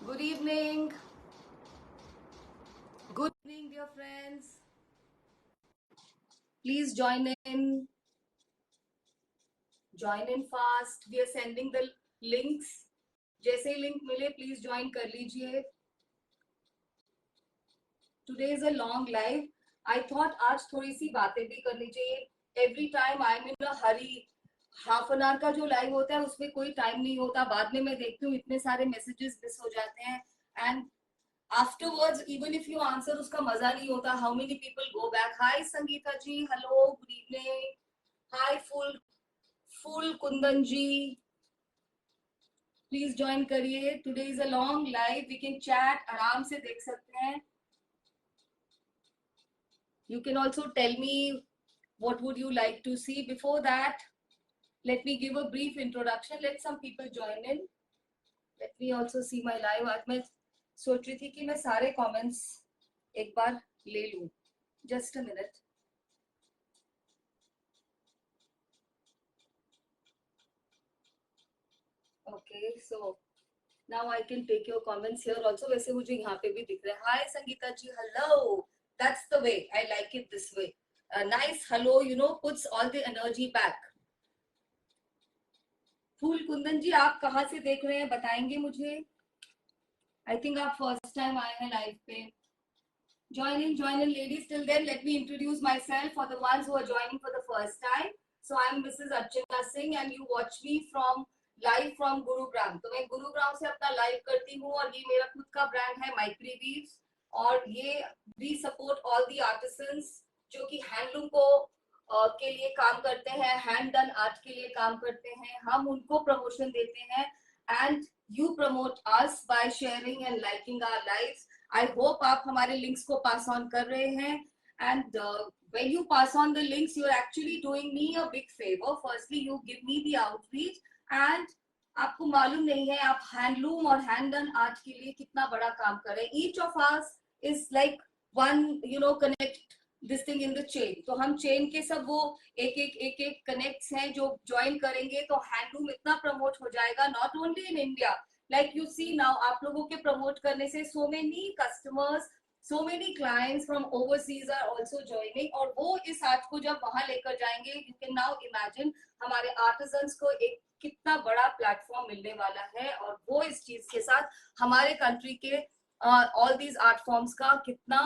Good evening. Good evening, dear friends. Please join in. Join in fast. We are sending the links. जैसे ही link मिले please join कर लीजिए. Today is a long live. I thought आज थोड़ी सी बातें भी करनी चाहिए. Every time I am in a Hari. Half an hour का जो लाइव होता है उसमें कोई टाइम नहीं होता. बाद में मैं देखती हूँ इतने सारे मैसेजेस मिस हो जाते हैं. And afterwards even if you answer uska maza nahi hota. How many people go back? Hi Sangeeta ji, hello, good evening. Hi full Kundan ji, please join kariye. Today is a long live, we can chat आराम से देख सकते हैं. You can also tell me what would you like to see. Before that, let me give a brief introduction. Let some people join in. Let me also see my live. आज मैं सोच रही थी कि मैं सारे comments एक बार ले लूं. Just a minute. Okay, so now I can take your comments here also. वैसे मुझे यहाँ पे भी दिख रहा है. Hi Sangeeta ji, hello. That's the way. I like it this way. Nice hello, puts all the energy back. फूल कुंदन जी, आप कहाँ से देख रहे हैं बताएंगे मुझे. I think आप first time आए हैं live पे. Join in ladies. Till then, let me introduce myself for the ones who are joining for the first time. So I'm Mrs. Archana Singh and you watch me from live from Gurugram. तो मैं गुरुग्राम से अपना live करती हूँ और ये मेरा खुद का ब्रांड है माइक्री वीव्स. और ये we support all the artisans जो कि हैंडलूम को के लिए काम करते हैं, हैंड डन आर्ट के लिए काम करते हैं. हम उनको प्रमोशन देते हैं and you promote us by sharing and liking our lives. I hope आप हमारे लिंक्स को पास ऑन कर रहे हैं. And when you pass on the links, you're actually doing me a big favor. Firstly, you give me the outreach and आपको मालूम नहीं है आप हैंडलूम और हैंड डन आर्ट के लिए कितना बड़ा काम कर रहे हैं. Each of us is like one connect this thing in the chain. तो हम चेन के सब वो एक कनेक्ट्स हैं जो ज्वाइन करेंगे तो हैंडलूम इतना प्रमोट हो जाएगा. Not only in India, like you see now आप लोगों के प्रमोट करने से so many customers, so many clients from overseas are also joining. और वो इस आर्ट को जब वहां लेकर जाएंगे, you can now imagine हमारे artisans को एक कितना बड़ा प्लेटफॉर्म मिलने वाला है. और वो इस चीज के साथ हमारे कंट्री के ऑल दीज आर्ट फॉर्म्स का कितना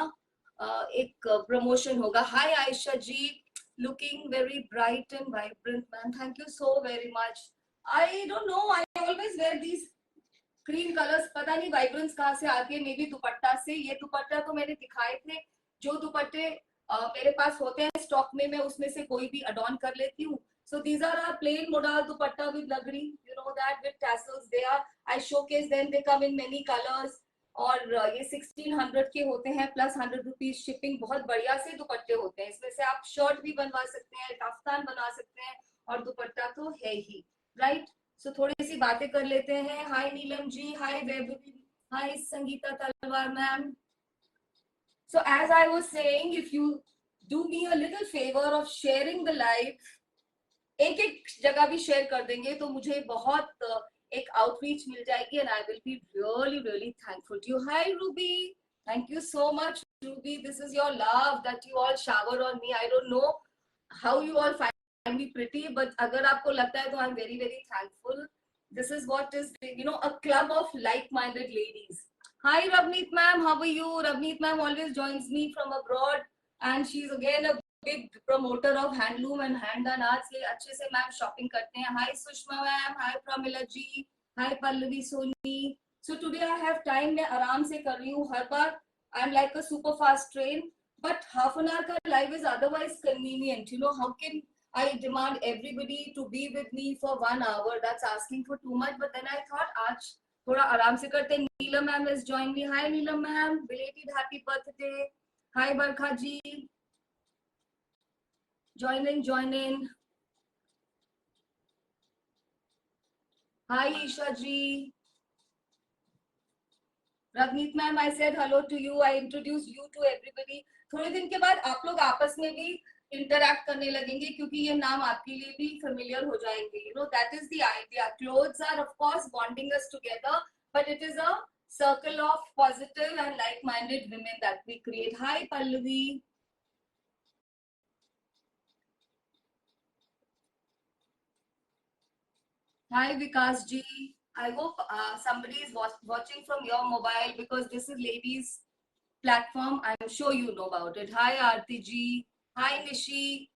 एक प्रमोशन होगा. Hi Ayesha ji, looking very bright and vibrant ma'am. Thank you so very much. I don't know, I always wear these cream colours. पता नहीं वाइब्रेंस कहाँ से आती है. मे बी दुपट्टा से. ये दुपट्टा तो मैंने दिखाए थे. जो दुपट्टे मेरे पास होते हैं स्टॉक में, मैं उसमें से कोई भी अडॉन कर लेती हूँ. So these are our plain modal dupatta with lagri, you know that, with tassels. They are, I showcase them. They come in many colors. और ये 1600 के होते हैं प्लस 100 रुपीज शिपिंग. बहुत बढ़िया से दुपट्टे होते हैं. इसमें से आप शर्ट भी बनवा सकते हैं, कफ्तान बना सकते हैं और दुपट्टा तो है ही, राइट. सो थोड़ी सी बातें कर लेते हैं. हाय नीलम जी, हाय वैभवी, हाय संगीता तलवार ma'am. So as I was saying, if you do me a little favor of sharing the live, एक एक जगह भी शेयर कर देंगे तो मुझे बहुत एक आउटरीच मिल जाएगी. And I will be really really thankful to you. Hi Ruby, thank you so much Ruby. This is your love that you all shower on me. I don't know how you all find me pretty, but अगर आपको लगता है तो I am very very thankful. This is what is a club of like minded ladies. Hi Ravneet ma'am, how are you? Ravneet ma'am always joins me from abroad and she's again a big promoter of handloom and hand done arts. ये अच्छे से ma'am shopping करते हैं. Hi Sushma ma'am, hi Pramila ji, hi Pallavi Soni. So today I have time. मैं आराम से कर रही हूँ. हर बार I am like a super fast train, but half an hour का live is otherwise convenient. How can I demand everybody to be with me for 1 hour? That's asking for too much. But then I thought आज थोड़ा आराम से करते हैं. Neelam ma'am is join me. Hi Neelam ma'am, belated happy birthday. Hi Barkha ji, join in. Hi Isha ji. Ravneet ma'am, I said hello to you. I introduced you to everybody. थोड़े दिन के बाद आप लोग आपस में भी इंटरैक्ट करने लगेंगे क्योंकि ये नाम आपके लिए भी फेमिलियर हो जाएंगे. That is the idea. Clothes are of course bonding us together, but it is a circle of positive and like-minded women that we create. Hi, Pallavi. Hi, Vikas ji. I hope somebody is watching from your mobile because this is ladies platform. I'm sure you know about it. Hi, Aarti ji. Hi, Nishi.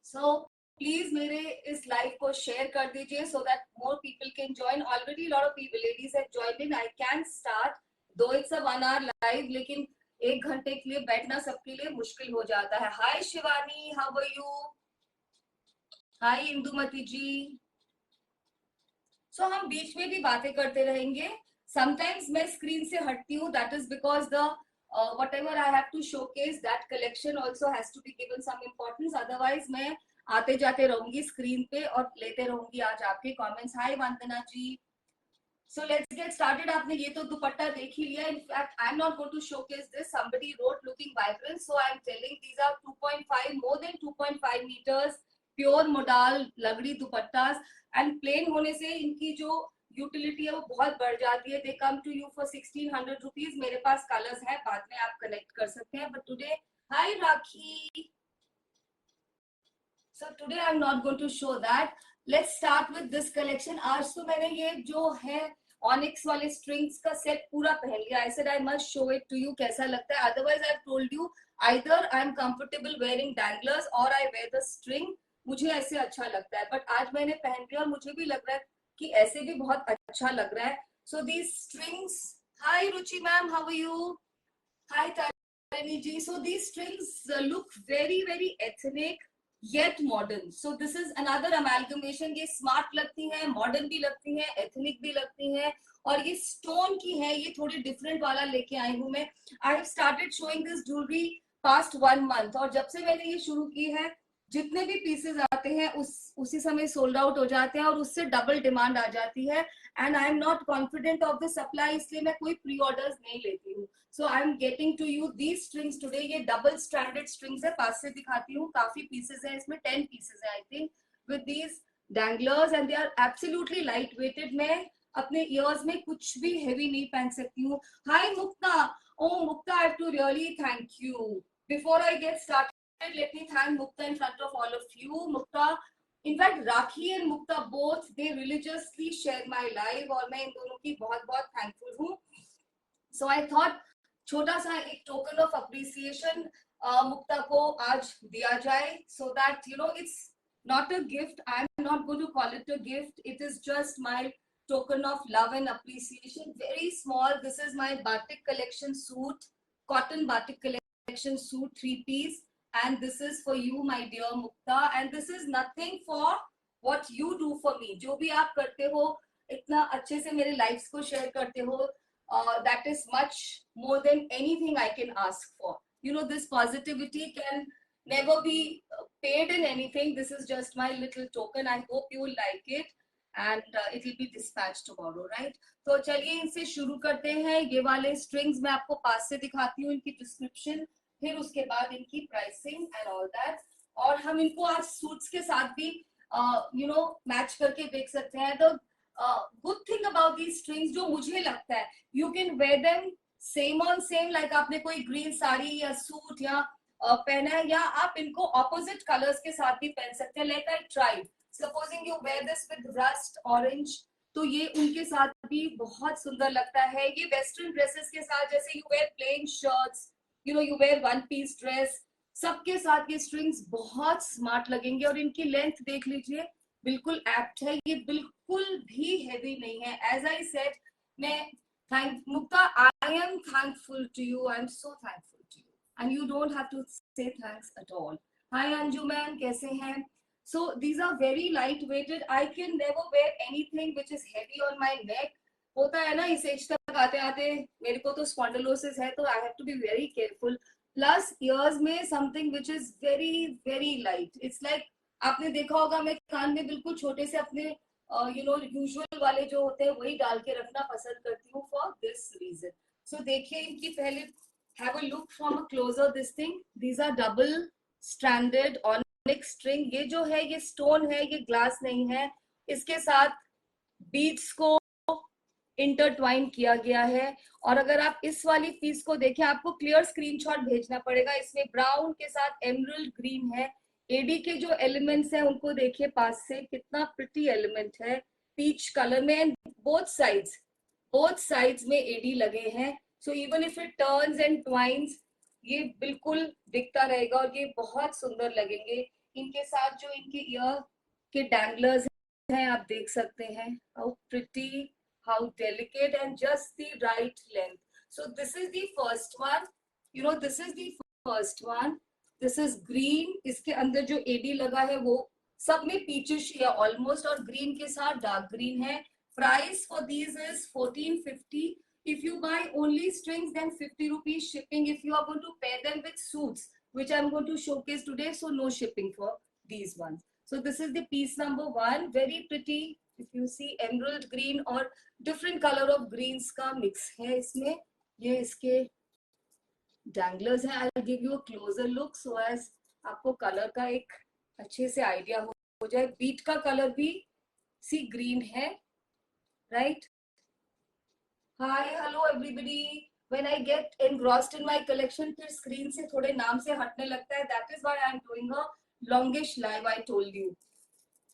So please मेरे इस live को share कर दीजिए so that more people can join. Already a lot of people, ladies have joined in. I can start, though it's a 1 hour live, लेकिन 1 घंटे के लिए बैठना सबके लिए मुश्किल हो जाता है. Hi Shivani, how are you? Hi Indumati ji. So हम बीच में भी बातें करते रहेंगे. Sometimes मैं screen से हटती हूँ. That is because the whatever I have to showcase, that collection also has to be given some importance. Otherwise मैं आते जाते रहूंगी स्क्रीन पे और लेते रहूंगी आज आपके comments. Hi Vandana ji. So let's get started. आपने ये तो दुपट्टा देख ही लिया. In fact, I'm not going to showcase this. Somebody wrote looking vibrant, so I'm telling these are 2.5, more than 2.5 meters pure modal लगड़ी दुपट्टास. एंड प्लेन होने से इनकी जो यूटिलिटी है वो बहुत बढ़ जाती है. They come to you for 1600 rupees. मेरे पास कलर्स है, बाद में आप कनेक्ट कर सकते हैं. But today, hi rakhi. So today I'm not going to show that. Let's start with this collection. आज तो मैंने ये जो है ऑनिक्स वाले स्ट्रिंग्स का सेट पूरा पहन लिया. I said I must show it to you कैसा लगता है. Otherwise I've told you either I'm comfortable wearing danglers or I wear the string. मुझे ऐसे अच्छा लगता है. बट आज मैंने पहन लिया और मुझे भी लग रहा है कि ऐसे भी बहुत अच्छा लग रहा है. So these strings. Hi Ruchi ma'am, how are you? Hi Tarini ji. So these strings look very very ethnic yet modern. So this is another amalgamation. ये smart लगती हैं, modern भी लगती हैं, ethnic भी लगती हैं. और ये stone की है. ये थोड़ी different वाला लेके आई हूँ मैं. I have started showing this jewelry past 1 month. और जब से मैंने ये शुरू की है, जितने भी पीसेस आते हैं उसी समय सोल्ड आउट हो जाते हैं और उससे डबल डिमांड आ जाती है. And I am not confident of the supply, इसलिए मैं कोई प्री ऑर्डर्स नहीं लेती हूँ. So I am getting to you these strings today. ये डबल स्ट्रैंडेड स्ट्रिंग्स है. पास से दिखाती हूँ. काफी पीसेस है इसमें, 10 पीसेस है I think, with these danglers. And they are absolutely light weighted. मैं अपने ईयर्स में कुछ भी हेवी नहीं पहन सकती हूँ. Hi Mukta. Oh Mukta, I have to really thank you. Before I get start, let me thank Mukta in front of all of you. Mukta, in fact Rakhi and Mukta both, they religiously share my live और मैं इन दोनों की बहुत बहुत thankful हूँ. So I thought छोटा सा एक token of appreciation मुक्ता को आज दिया जाए, so that you know it's not a gift. I'm not going to call it a gift. It is just my token of love and appreciation. Very small. This is my batik collection suit, cotton batik collection suit, 3-piece. And this is for you, my dear Mukta. And this is nothing for what you do for me. जो भी आप करते हो, इतना अच्छे से मेरे lives को share करते हो, that is much more than anything I can ask for. You know, this positivity can never be paid in anything. This is just my little token. I hope you will like it. And it will be dispatched tomorrow, right? तो चलिए इनसे शुरू करते हैं. ये वाले strings मैं आपको पास से दिखाती हूँ, इनकी description, फिर उसके बाद इनकी प्राइसिंग एंड ऑल दैट. और हम इनको आज सूट्स के साथ भी यू नो मैच करके देख सकते हैं. The good thing about these strings, जो मुझे लगता है, you can wear them same on same. Like आपने कोई ग्रीन साड़ी या सूट या पहना है, या आप इनको ऑपोजिट कलर्स के साथ भी पहन सकते हैं. Like I tried, supposing you wear this with rust orange, तो ये उनके साथ भी बहुत सुंदर लगता है. ये वेस्टर्न ड्रेसेस के साथ, जैसे you wear plain shirts, you know, you wear 1-piece dress, सबके साथ ये strings बहुत स्मार्ट लगेंगे. और इनकी लेंथ देख लीजिए, बिल्कुल एप्ट है. ये बिल्कुल भी हेवी नहीं है. एज आई सेड, मैं thank Mukta, I am thankful to you. I am so thankful to you and you don't have to say thanks at all. Hi Anju ma'am, कैसे हैं? So these are very light weighted. I can never wear anything which is heavy on my neck. होता है ना, इस as तक आते आते मेरे को तो स्पॉन्डिलोसिस है, तो I have to be very careful. Plus years में something which is very very light. It's like आपने देखा होगा, मैं कान में बिल्कुल छोटे से अपने यू नो यूजुअल वाले जो होते हैं वही डाल के रखना पसंद करती हूँ फॉर दिस रीजन. सो देखिए इनकी पहले, have a look from a closer. This thing, these are double stranded onyx string. ये जो है ये स्टोन है, ये ग्लास नहीं है. इसके साथ बीड्स को इंटरट्वाइन किया गया है। और अगर आप इस वाली पीस को देखें, आपको क्लियर स्क्रीनशॉट भेजना पड़ेगा। इसमें ब्राउन के साथ एमरल्ड ग्रीन है। एडी के जो एलिमेंट्स हैं उनको देखिए पास से, कितना प्रिटी एलिमेंट है पीच कलर में। एंड बोथ साइड्स में एडी लगे हैं। So even if it turns and ट्वाइंस, ये बिल्कुल दिखता रहेगा और ये बहुत सुंदर लगेंगे। इनके साथ जो इनके ईयर के डैंगलर्स हैं आप देख सकते हैं, how pretty, how delicate, and just the right length. So this is the first one. This is the first one. This is green. इसके अंदर जो एडी लगा है वो सब में पीचिश या ऑलमोस्ट, और ग्रीन के साथ डार्क ग्रीन है। Price for these is 1450. If you buy only strings, then 50 rupees shipping. If you are going to pair them with suits, which I'm going to showcase today, so no shipping for these ones. So this is the piece number 1. Very pretty. If you see emerald green और different color of greens का mix है इसमें। ये इसके danglers हैं। I'll give you a closer look so as आपको colour का एक अच्छे से आइडिया हो जाए। बीट का कलर भी सी ग्रीन है, right? Hi hello everybody. When I get engrossed in my collection, फिर स्क्रीन से थोड़े नाम से हटने लगता है। That is why I'm doing a longish live, I told you.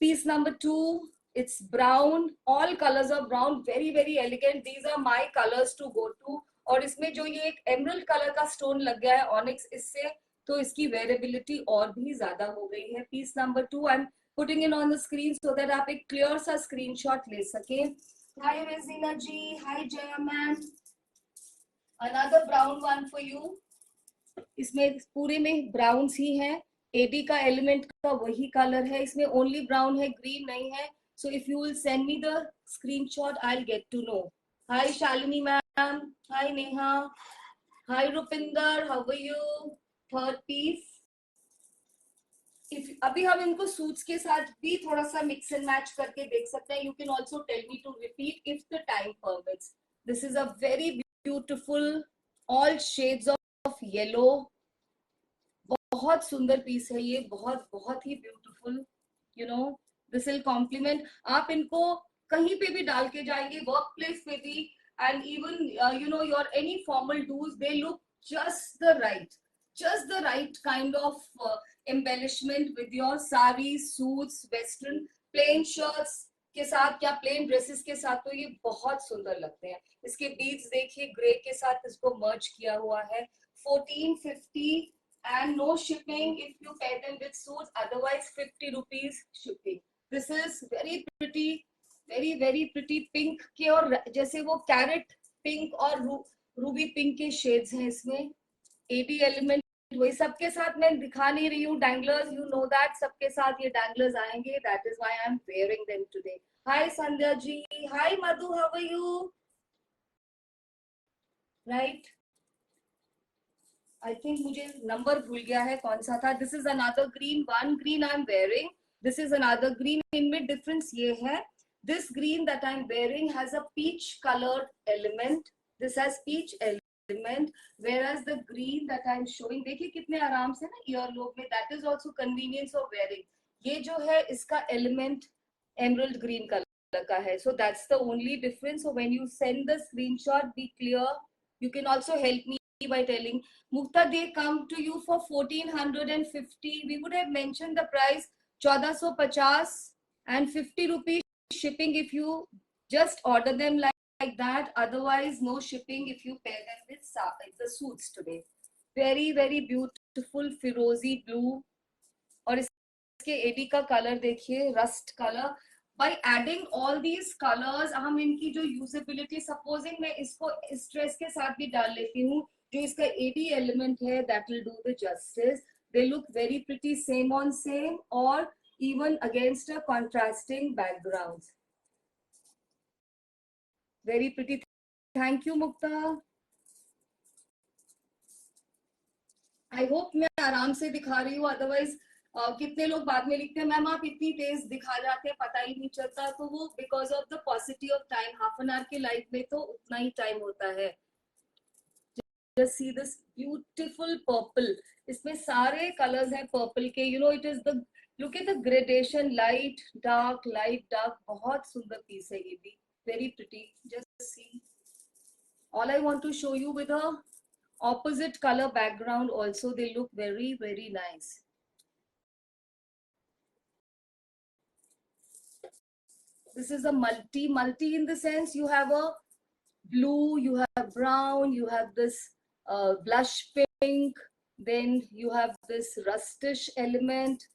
Piece number 2. It's brown, all colors of brown, very very elegant. These are my colors to go to. और इसमें जो ये एक emerald color का stone लग गया है onyx, इससे तो इसकी wearability और भी ज्यादा हो गई है। Piece number 2 I'm putting it on the screen so that आप एक clear सा screenshot ले सके। Hi Rezina ji, hi Jaya ma'am. Another brown one for you. इसमें पूरे में ब्राउन्स ही है। एडी का एलिमेंट का वही कलर है, इसमें ओनली ब्राउन है, ग्रीन नहीं है। So if you will send me the screenshot I will get to know. Hi Shalini ma'am, hi Neha, hi Rupinder, how are you? Third piece. अभी हम इनको सूट्स के साथ भी थोड़ा सा मिक्स एंड मैच करके देख सकते हैं। You can also tell me to repeat if the time permits. This is a very beautiful all shades of yellow. बहुत सुंदर पीस है ये, बहुत बहुत ही ब्यूटीफुल। This will complement. आप इनको कहीं पे भी डाल के जाएंगे, वर्क प्लेस पे भी, and even your any formal dos, they look just the right kind of embellishment with your sarees, suits, western, plain shirts के साथ या plain dresses के साथ, तो ये बहुत सुंदर लगते हैं। इसके बीड्स देखिए, ग्रे के साथ इसको मर्ज किया हुआ है। 1450 and no shipping if you pair them with suits, otherwise 50 rupees shipping. This is very pretty, very very pretty pink के, और जैसे वो कैरेट पिंक और रूबी पिंक के शेड्स हैं इसमें। 80 एलिमेंट वही सबके साथ मैं दिखा नहीं रही हूँ। डैंगलर्स, यू नो दैट सबके साथ ये डैंगलर्स आएंगे। That is why I am wearing them today. Hi Sandhya ji, hi Madhu, how are you? Right, I think मुझे नंबर भूल गया है कौन सा था। This is another green, one green I am wearing, this is another green. इनमें difference ये है, this green that I am wearing has a peach coloured element, this has peach element, whereas the green that I am showing, देखिए कितने आराम से ना ear lobe में, that is also convenience of wearing। ये जो है इसका एलिमेंट एमरल्ड ग्रीन कलर का है, so that's the only difference। So when you send the screenshot, be clear। You can also help me by telling Mukta, they come to you for 1450. We would have mentioned the price 1450 and 50 rupees shipping if you just order them like that, otherwise no shipping if you pair them with the suits today। very very beautiful फिरोजी blue, और इसके AD का colour देखिए, rust colour. by adding all these colors हम इनकी जो usability, supposing मैं इसको इस ड्रेस के साथ भी डाल लेती हूँ, जो इसका एडी एलिमेंट है, that will do the justice। they look very pretty same on same or even against a contrasting backgrounds। very pretty, thank you Mukta. I hope मैं आराम से दिखा रही हूँ, अदरवाइज कितने लोग बाद में लिखते हैं मैम आप इतनी तेज दिखा जाते हैं, पता ही नहीं चलता। तो वो because of the पॉसिटी of time, half an our की लाइफ में तो उतना ही टाइम होता है। Just see this beautiful purple, इसमें सारे कलर्स हैं पर्पल के। it is the, look at the gradation, light dark, बहुत सुंदर पीस है ये भी, very pretty। just see. All I want to show you with a opposite color background also, they look very, very nice. This is a multi in the sense you have a blue, you have brown, you have this blush pink, then you have this rustish element,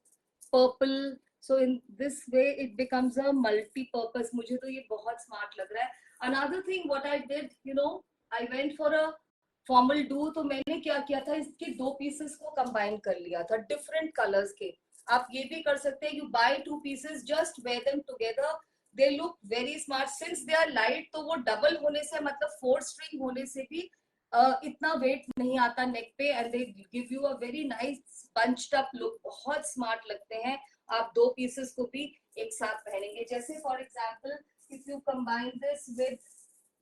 purple. So in this way it becomes a multi-purpose. मुझे तो ये बहुत smart लग रहा है. Another thing what I did, you know, I went for a formal do. तो मैंने क्या किया था, इसके दो pieces को combine कर लिया था different colors के. आप ये भी कर सकते हैं, you buy two pieces, just wear them together. They look very smart since they are light. तो वो double होने से मतलब 4 string होने से भी इतना वेट नहीं आता नेक पे, and they give you a very nice bunched up look. बहुत स्मार्ट लगते हैं. आप दो पीसेस को भी एक साथ पहनेंगे. जैसे for example if you combine this with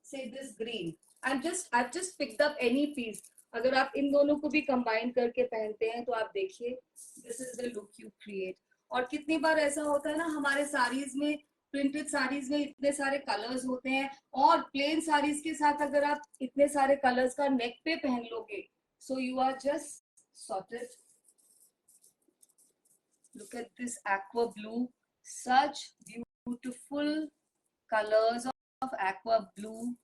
say this green, I just picked up any piece. अगर आप इन दोनों को भी कंबाइन करके पहनते हैं तो आप देखिए, this is the look you create. और कितनी बार ऐसा होता है ना, हमारे साड़ीज में, प्रिंटेड साड़ीज में इतने सारे कलर्स होते हैं, और प्लेन साड़ीज के साथ अगर आप इतने सारे कलर्स का नेक पे पहन लोगे, so you are just sorted. Look at this aqua blue, such beautiful colors of aqua blue.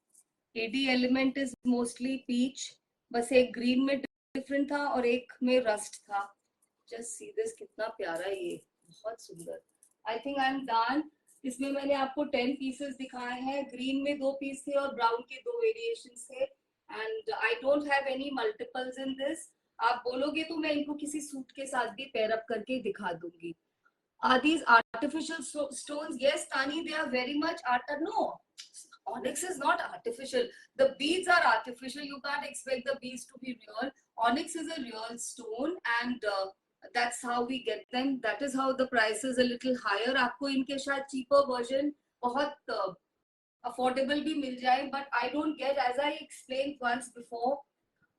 AD element is mostly peach, बस एक ग्रीन में डिफरेंट था और एक में रस्ट था. जस्ट सी दिस, कितना प्यारा ये, बहुत सुंदर. I think I am done. इसमें मैंने आपको 10 पीसेस दिखाए हैं. ग्रीन में 2 पीस थे और ब्राउन के 2 वेरिएशंस थे. And I don't have any multiples in this. आप बोलोगे तो मैं इनको किसी सूट के साथ भी पेयर अप करके दिखा दूंगी. Are these artificial stones? Yes, Tani, they are very much art. No, onyx is not artificial. The beads are artificial. You can't expect the beads to be real. Onyx is a real stone, and that's how we get them. That is how the price is a little higher. आपको इनके शायद cheaper version बहुत affordable भी मिल जाए, but I don't get, as I explained once before,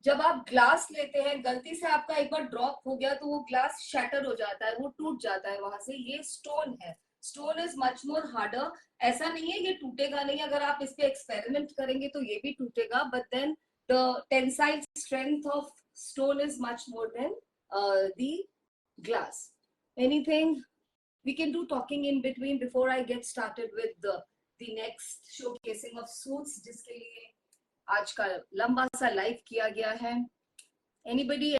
जब आप glass लेते हैं, गलती से आपका एक बार ड्रॉप हो गया तो वो ग्लास शैटर हो जाता है, वो टूट जाता है वहां से. ये स्टोन है. Stone is much more harder. ऐसा नहीं है ये टूटेगा नहीं, अगर आप इस पे एक्सपेरिमेंट करेंगे तो ये भी टूटेगा, but then the tensile strength of stone is much more than the glass. Anything we can do talking in between before I get started with the next showcasing of suits, जिसके लिए आज का लंबा सा लाइव किया गया है. anybody,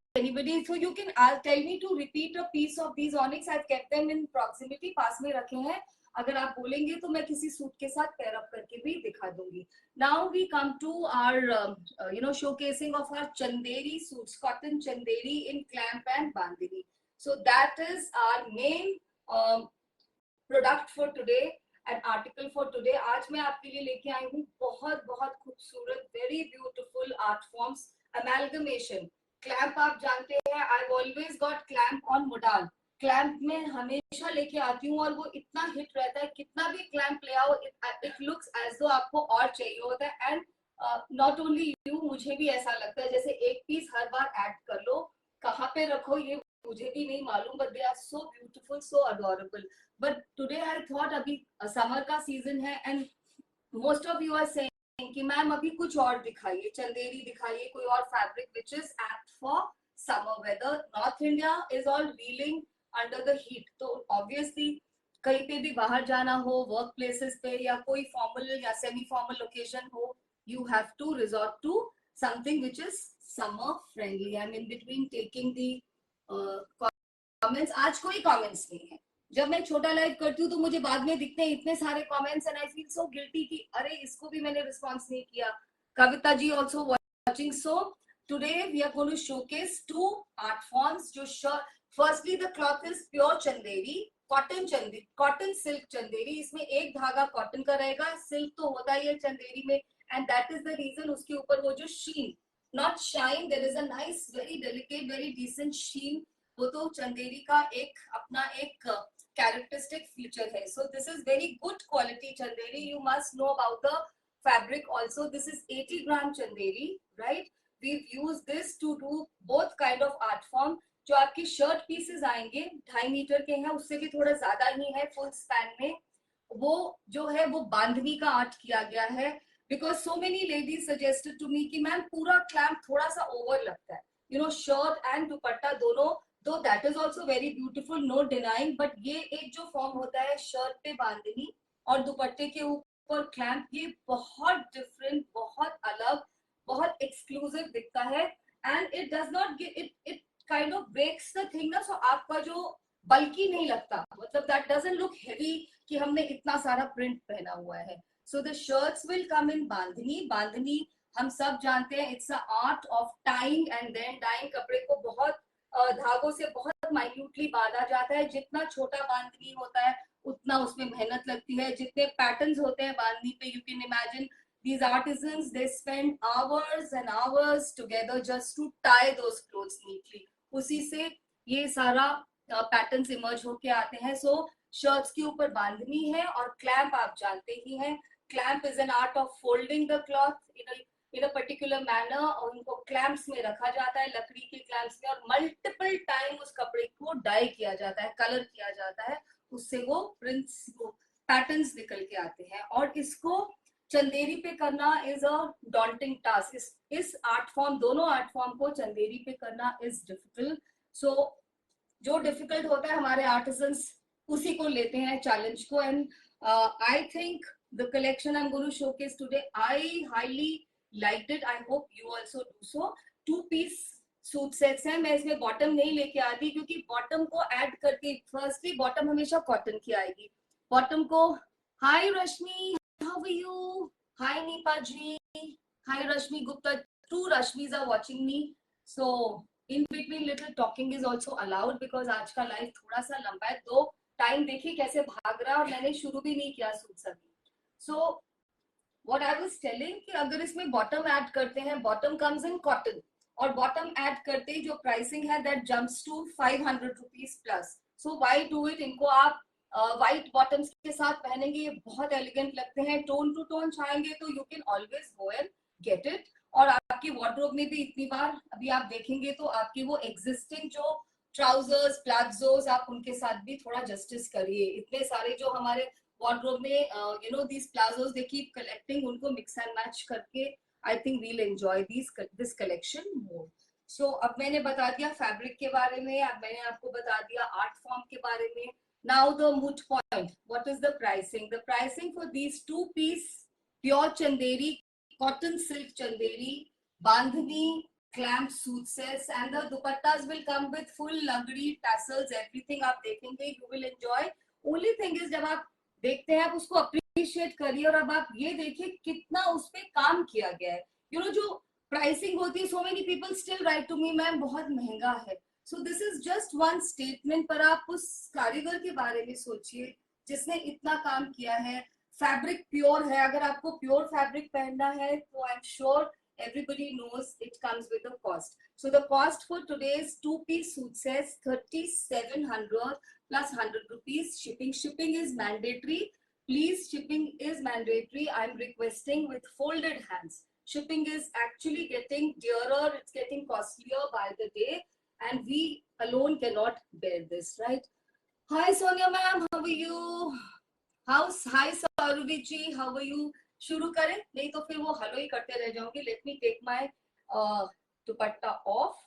so you can tell me to repeat a piece of these onyx. I've kept them in proximity, पास में रखे हैं. अगर आप बोलेंगे तो मैं किसी सूट के साथ पेयर अप करके भी दिखा दूंगी. Now we come to our showcasing of our chanderi suits, cotton chanderi in clamp and bandhani. So that is our main product for today, an article for today. आज मैं आपके लिए लेके आई हूँ बहुत बहुत खूबसूरत, very beautiful art forms, amalgamation. Clamp आप जानते हैं, I always got clamp on modal. Clamp में हमेशा लेके आती हूँ और वो इतना हिट रहता है, कितना भी क्लैंप ले आओ, इट लुक्स एज दो आपको और चाहिए होता है. एंड नॉट ओनली यू, मुझे भी ऐसा लगता है जैसे एक पीस हर बार ऐड कर लो. कहाँ पे रखो ये मुझे भी नहीं मालूम, but they are so beautiful, so adorable. But today I thought अभी समर का सीजन है and most of you are saying कि मैम अभी कुछ और दिखाइए, चंदेरी दिखाइए, कोई और fabric which is apt for summer weather. North India is all reeling under the heat, तो ऑब्वियसली कहीं पे भी बाहर जाना हो, वर्क प्लेसेस पे या कोई फॉर्मल या सेमी फॉर्मल लोकेशन हो, you have to resort to something which is summer friendly. I'm in between taking the comments. आज कोई comments नहीं है. जब मैं छोटा लाइव करती हूँ तो मुझे बाद में दिखते हैं इतने सारे comments and I feel so guilty कि अरे इसको भी मैंने response नहीं किया. Kavita ji also watching. So today we are going to showcase 2 art forms. जो firstly the cloth is pure chanderi, cotton silk chanderi. इसमें एक धागा cotton का रहेगा, silk तो होता ही है चंदेरी में, and that is the reason उसके ऊपर वो जो sheen, not shine, there is a nice, very delicate, very decent sheen. वो तो चंदेरी का एक अपना एक characteristic feature है. So this is very good quality chanderi. You must know about the fabric also. This is 80 gram chanderi, right? We've used this to do both kind of art form. जो आपकी shirt pieces आएंगे 2.5 metre के हैं, उससे भी थोड़ा ज्यादा ही है फुल स्पैन में. वो जो है वो बांधनी का आर्ट किया गया है. because so many ladies suggested to me कि मैम पूरा clamp थोड़ा सा over लगता है, you know, shirt and दुपट्टा दोनों, though that is also very beautiful, no denying, but ये एक जो form होता है shirt पे बांधनी और दुपट्टे के ऊपर clamp, ये बहुत different, बहुत अलग, बहुत exclusive दिखता है, and it does not give it kind of breaks the thing ना, so आपका जो बल्कि नहीं लगता, मतलब that doesn't look heavy कि हमने इतना सारा print पहना हुआ है. So the shirts will come in बांधनी. बांधनी हम सब जानते हैं, it's a art of tying and then dyeing. कपड़े को बहुत धागों से बहुत minutely बांधा जाता है. जितना छोटा बांधनी होता है उतना उसमें मेहनत लगती है. जितने patterns होते हैं बांधनी पे, you can imagine these artisans, they spend hours and hours together just to tie those clothes neatly. उसी से ये सारा patterns emerge होके आते हैं. So shirts के ऊपर बांधनी है और clamp आप जानते ही हैं. Clamp is an art of folding the cloth in a particular manner, और उनको clamps में रखा जाता है, लकड़ी के clamps में, और multiple time उस कपड़े को dye किया जाता है, color किया जाता है, उससे वो prints, वो patterns निकल के आते हैं. और इसको चंदेरी पे करना is a daunting task. इस art form, दोनों art form को चंदेरी पे करना is difficult. So जो difficult होता है हमारे artisans उसी को लेते हैं challenge को. And I think the collection I'm going to showcase today, I highly liked it. I hope you also do so. 2-piece suit sets हैं. मैं इसमें बॉटम नहीं लेके आती क्योंकि बॉटम को ऐड करके, फर्स्टली बॉटम हमेशा कॉटन की आएगी. बॉटम को, hi Rashmi, how are you, hi Neepa ji, hi Rashmi Gupta, 2 Rashmis are watching me, so in between little talking is also allowed because आज का लाइव थोड़ा सा लंबा है. तो टाइम देखिए कैसे भाग रहा है और मैंने शुरू भी नहीं किया सूट सभी. So what I was telling कि अगर इसमें बॉटम ऐड करते हैं, बॉटम comes in cotton, और बॉटम ऐड करते ही जो प्राइसिंग है that jumps to 500 rupees plus. So why do it? इनको आप व्हाइट बॉटम्स के साथ पहनेंगे, ये बहुत एलिगेंट लगते हैं. टोन टू टोन चाहेंगे तो you can always go and get it. और आपकी वार्डरोब में भी इतनी बार अभी आप देखेंगे तो आपकी वो एग्जिस्टिंग जो ट्राउजर्स, प्लाजोस, आप उनके साथ भी थोड़ा जस्टिस करिए. इतने सारे जो हमारे wardrobe में you know these plazos they keep collecting, उनको mix and match करके I think we'll enjoy this collection more. So अब मैंने बता दिया फैब्रिक के बारे में, अब मैंने आपको बता दिया आर्ट फॉर्म के बारे में. Now the moot point, what is the pricing? The pricing for these 2-piece pure chanderi, cotton silk chanderi, bandhani clamp suit sets, and the dupattas will come with full lagdi tassels, everything आप देखेंगे, you will enjoy. Only thing is जब आप देखते हैं आप उसको appreciate करिए, और अब आप ये देखिए कितना उस पे काम किया गया है. यू नो जो प्राइसिंग होती है, so many people still write to me, ma'am बहुत महंगा है. So this is just one statement, पर आप उस कारीगर के बारे में सोचिए जिसने इतना काम किया है. फैब्रिक प्योर है, अगर आपको प्योर फैब्रिक पहनना है तो I am sure everybody knows it comes with a cost. So the cost for today's 2-piece suit says 3,700 plus 100 rupees. Shipping is mandatory. Please, shipping is mandatory. I'm requesting with folded hands. Shipping is actually getting dearer. It's getting costlier by the day, and we alone cannot bear this, right? Hi Sonia ma'am, how are you? Hi Saurabhi ji, how are you? शुरू करें, नहीं तो फिर वो hello ही करते रह जाऊंगी. Let me take my dupatta off.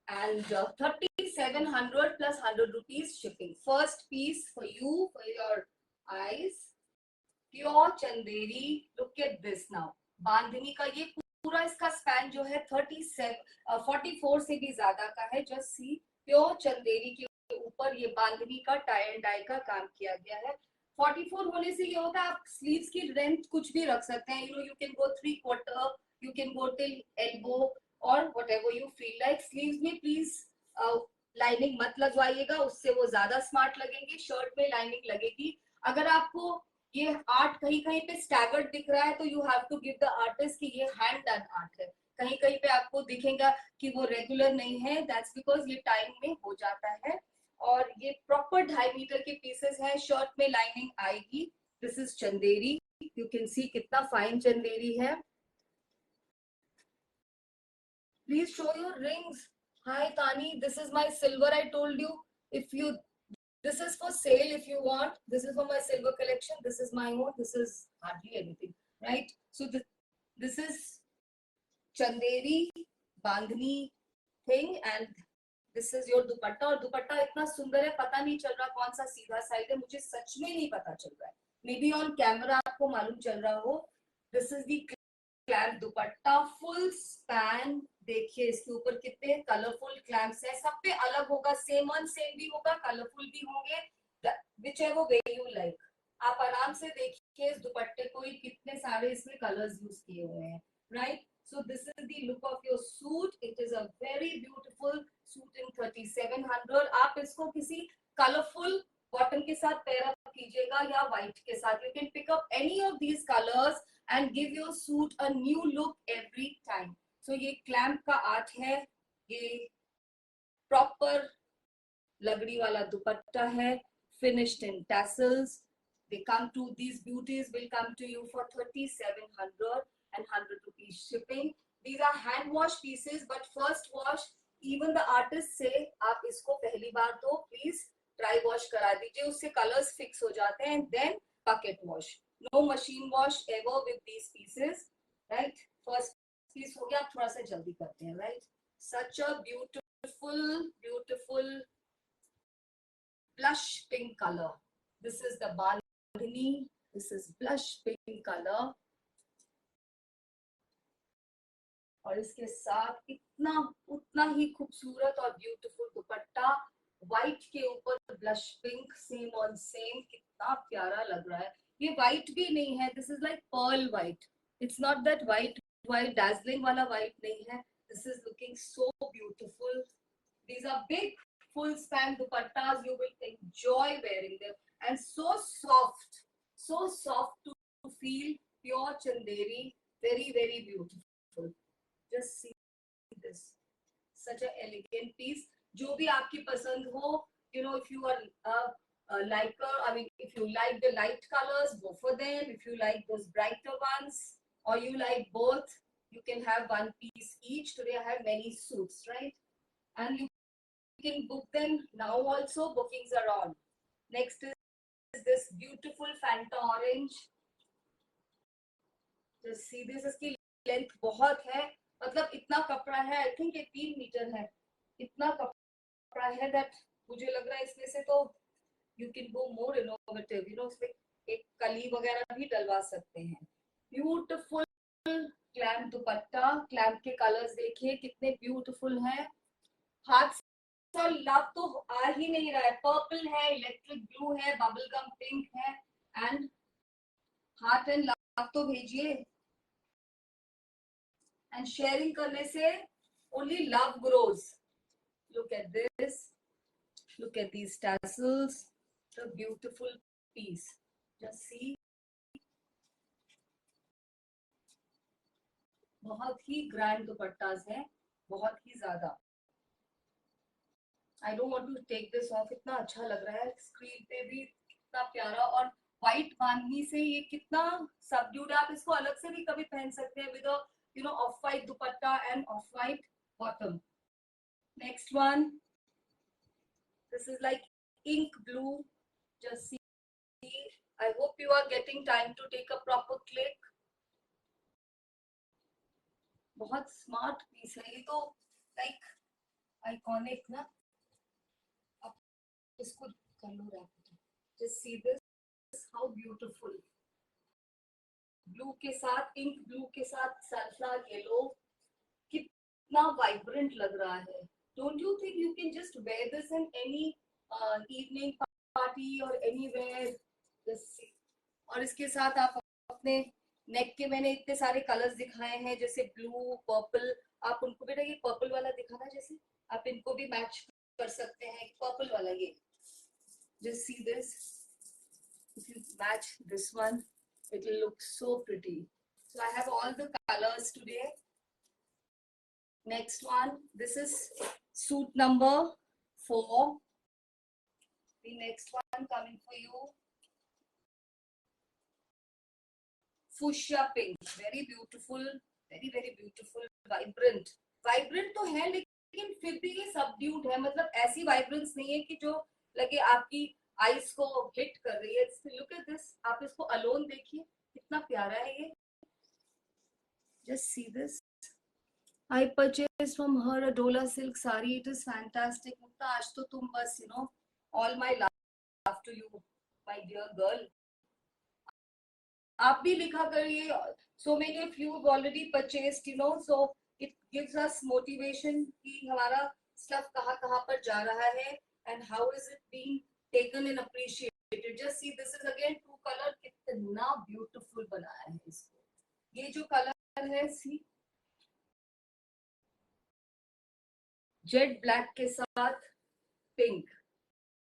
and 3,700 plus 100 rupees shipping. First piece for you, for your eyes, pure chanderi. Look at this now. बांधनी का ये पूरा इसका स्पैन जो है 44 से भी ज्यादा का है. जस्ट सी, प्योर चंदेरी के ऊपर ये बांधनी का टाई एंड डाई का काम किया गया है. 44 होने से ये होता है आप स्लीव्स की लेंथ कुछ भी रख सकते हैं. You can go 3/4, you can go till elbow, और whatever you feel like. Sleeves में प्लीज लाइनिंग मत लगवाइएगा, उससे वो ज्यादा स्मार्ट लगेंगे. शर्ट में लाइनिंग लगेगी. अगर आपको ये आर्ट कहीं कहीं पे स्टैगर्ड दिख रहा है तो you have to give the artist कि ये हैंड डन आर्ट है. कहीं कहीं पे आपको दिखेगा कि वो रेगुलर नहीं है, दैट्स बिकॉज ये टाइम में हो जाता है. और ये प्रॉपर 2.5 मीटर के पीसेस हैं. शर्ट में लाइनिंग आएगी. This is Chanderi. You can see कितना फाइन चंदेरी है. Please show your rings. Hi Tani, this is my silver. I told you, if you, this is for sale if you want. This is for my silver collection. This is my own. This is hardly anything, right? So Chanderi bandhani thing and this is your दुपट्टा। और दुपट्टा इतना सुंदर है, पता नहीं चल रहा कौन सा सीधा साइड है, मुझे सच में नहीं पता चल रहा है, मे बी ऑन कैमरा आपको मालूम चल रहा हो। This is the clamp dupatta, full span. देखिए इसके ऊपर कितने कलरफुल क्लैम्प्स है, सब पे अलग होगा, सेम ऑन सेम भी होगा, कलरफुल भी होंगे, विच है वो वे यू लाइक। आप आराम से देखिए इस दुपट्टे को, कितने सारे इसमें कलर्स यूज किए हुए हैं, right. So this is the look of your suit. It is a very beautiful suit in 3700. आप इसको किसी colorful bottom के साथ pair up कीजिएगा या white के साथ. You can pick up any of these colors and give your suit a new look every time. So ये clamp का art है, ये proper लगड़ी वाला दुपट्टा है, finished in tassels. They come to, these beauties will come to you for 3700 and 100 rupees shipping. These are hand wash pieces, but first wash, even the artists say आप इसको पहली बार तो please dry wash करा दीजिए, उससे colors fix हो जाते हैं, and then bucket wash. No machine wash ever with these pieces, right? First piece हो गया, थोड़ा सा जल्दी करते हैं, right? Such a beautiful, beautiful blush pink color. This is the bandhani. This is blush pink color. और इसके साथ इतना उतना ही खूबसूरत और ब्यूटीफुल दुपट्टा, व्हाइट के ऊपर blush pink, same on same, कितना प्यारा लग रहा है। ये व्हाइट भी नहीं है, this is like pearl white, it's not that white white Darjeeling वाला व्हाइट नहीं है, this is looking so beautiful. These are big full span dupattas, you will enjoy wearing them, and so soft to feel, pure chanderi, very very beautiful. Just see this, such a elegant piece. जो भी आपकी पसंद हो, you know, if you are a liker, I mean, if you like the light colors, go for them. If you like those brighter ones, or you like both, you can have one piece each. Today I have many suits, right? And you can book them now also. Bookings are on. Next is this beautiful Fanta orange. Just see this, इसकी length बहुत है, मतलब इतना कपड़ा है, I think ये 3 metre है, इतना कपड़ा है दैट मुझे लग रहा है इसमें से तो you can go more innovative, you know, उसमें एक कली वगैरह भी डलवा सकते हैं। ब्यूटीफुल क्लैम्प दुपट्टा, क्लैम्प के कलर्स देखिए कितने ब्यूटीफुल हैं, हाथ से लव तो आ ही नहीं रहा है, पर्पल है, इलेक्ट्रिक ब्लू है, बबल गम पिंक है, एंड हार्ट एंड लव तो भेजिए। And sharing करने से only love grows. Look at this. Look at these tassels. The beautiful piece. Just see. बहुत ही grand दुपट्टास हैं, बहुत ही ज़्यादा. I don't want to take this off. इतना अच्छा लग रहा है, स्क्रीन पे भी इतना प्यारा, और व्हाइट बांधनी से ये कितना सबड्यूड, आप इसको अलग से भी कभी पहन सकते हैं with a, you know, off-white dupatta and off-white bottom. Next one, this is like ink blue. Just see, I hope you are getting time to take a proper click. बहुत smart piece है ये तो, like iconic ना, अब इसको कर लो wrap. Just see this, how beautiful. Blue के साथ, इंक ब्लू के साथ सनफ्लावर येलो, कितना वाइब्रेंट लग रहा है। Don't you think you can just wear this in any evening party और एनीवेयर। और इसके साथ आप अपने नेक के, मैंने इतने सारे कलर्स दिखाए हैं, जैसे ब्लू, पर्पल, आप उनको बेटा ये पर्पल वाला दिखा था, जैसे आप इनको भी मैच कर सकते हैं, पर्पल वाला ये, just see this, if you match this one, it will look so pretty. So I have all the colors today. Next one, this is suit number 4. The next one coming for you, fuchsia pink, very beautiful, very very beautiful, vibrant तो है, लेकिन फिर भी ये subdued है, मतलब ऐसी vibrance नहीं है कि जो लगे आपकी आईज को हिट कर रही है। लुक एट दिस, आप इसको अलोन देखिए, कितना प्यारा है ये। Just see this, I purchased from her a Dola silk sari. It is fantastic. Mukta, आज तो तुम बस all my love to you, my dear girl. आप भी लिखा करिए. So many of you have already purchased, so it gives us motivation कि हमारा stuff कहाँ पर जा रहा है and how is it being taken and appreciated. Just see, this is again two color. कितना beautiful बनाया है इसको. ये जो color है, see, जेट ब्लैक के साथ पिंक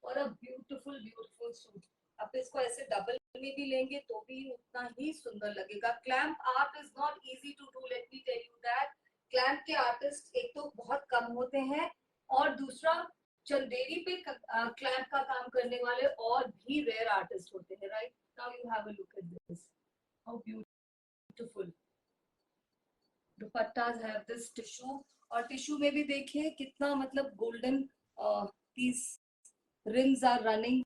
और अ ब्यूटीफुल ब्यूटीफुल सूट. आप इसको ऐसे डबल में भी लेंगे तो भी उतना ही सुंदर लगेगा. Clamp art is not easy to do. Let me tell you that. Clamp के आर्टिस्ट एक तो बहुत कम होते हैं और दूसरा चंदेरी पे क्लैम्प का काम करने वाले और भी रेयर आर्टिस्ट होते हैं. Right now you have a look at this. How beautiful दुपट्टास have this tissue. और टिश्यू में भी देखिए कितना मतलब golden these rings are running,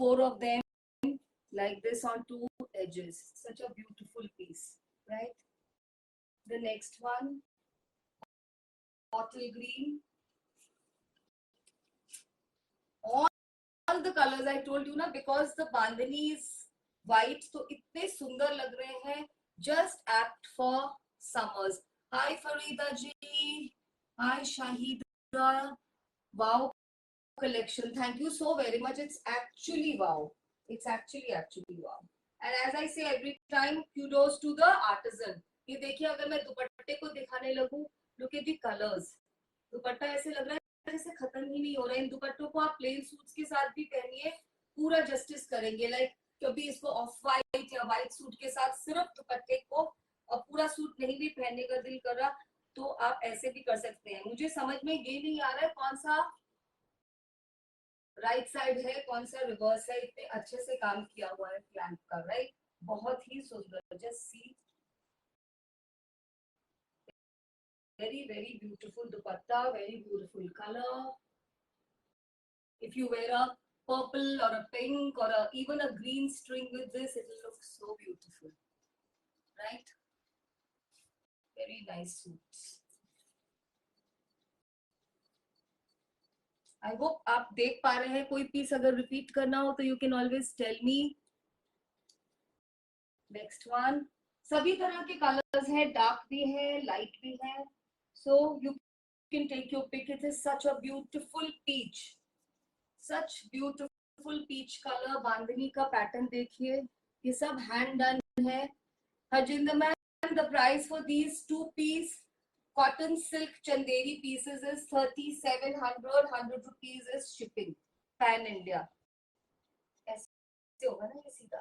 4 of them like this on 2 edges. Such a beautiful piece, right? The next one, bottle green. All the colors I told you na, because the bandhani is white, तो इतने सुंदर लग रहे हैं. Just apt for summers. Hi Farida ji. Hi Shahida. Wow collection. Thank you so very much. It's actually wow. It's actually wow. And as I say every time, kudos to the artisan. ये देखिए, अगर मैं दुपट्टे को दिखाने लगूं, look at the colors. दुपट्टा ऐसे लग रहा है जैसे खत्म ही नहीं हो रहा है. इन दुपट्टों को आप प्लेन सूट्स के साथ भी पहनिए, पूरा जस्टिस करेंगे. लाइक कभी इसको ऑफ वाइट या वाइट सूट के साथ सिर्फ दुपट्टे को, और पूरा सूट नहीं भी पहनने का दिल कर रहा तो आप ऐसे भी कर सकते हैं. मुझे समझ में ये नहीं आ रहा है कौन सा राइट साइड है कौन सा रिवर्स है. इतने अच्छे से काम किया हुआ है क्लैम्प का. राइट, बहुत ही सुंदर. Just see, very very beautiful dupatta, very beautiful color. If you wear a purple or a pink or even a green string with this, it will look so beautiful, right? Very nice suits. I hope आप देख पा रहे हैं. कोई piece अगर repeat करना हो तो you can always tell me. Next one. सभी तरह के कलर्स हैं, डार्क भी है, लाइट भी है. So you can take your pick. It is such a beautiful peach. Such beautiful peach color. बांधनी का पैटर्न देखिए, ये सब हैंड डन है. Harjinder ma'am, the price for these 2-piece cotton silk chanderi pieces is 3,700. 100 rupees is shipping. Pan India. ऐसे होगा ना ये सीधा.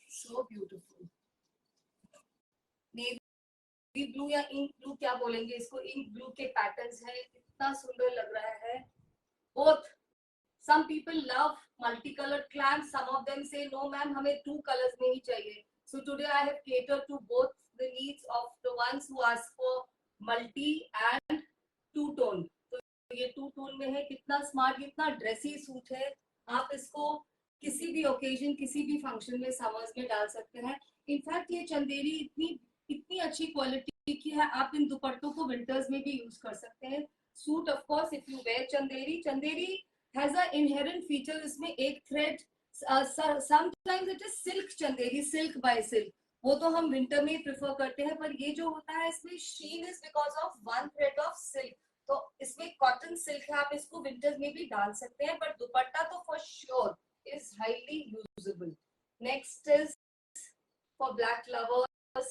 So beautiful. नेवी ब्लू या इंक ब्लू क्या बोलेंगे इसको, इंक ब्लू के पैटर्न्स हैं. इतना सुंदर लग रहा है. Both, some people love multicolored clamps. Some of them say no ma'am, हमें 2 colors में ही चाहिए. So today I have catered to both the needs of the ones who ask for multi and 2-tone. तो ये 2-tone में है. कितना smart, कितना dressy suit है. आप इसको किसी भी ओकेजन, किसी भी फंक्शन में समर्स में डाल सकते हैं. इनफैक्ट ये चंदेरी इतनी अच्छी क्वालिटी की है, आप इन दुपट्टों को विंटर्स में भी यूज कर सकते हैं. Suit of course if you wear Chanderi has an inherent feature. इसमें एक thread, sometimes it is silk chanderi, silk by silk. वो तो हम विंटर में प्रेफर करते हैं, पर ये जो होता है इसमें sheen is because of one thread of silk. तो इसमें कॉटन सिल्क है, आप इसको विंटर में भी डाल सकते हैं, पर दुपट्टा तो for sure is highly usable. Next is for black lovers.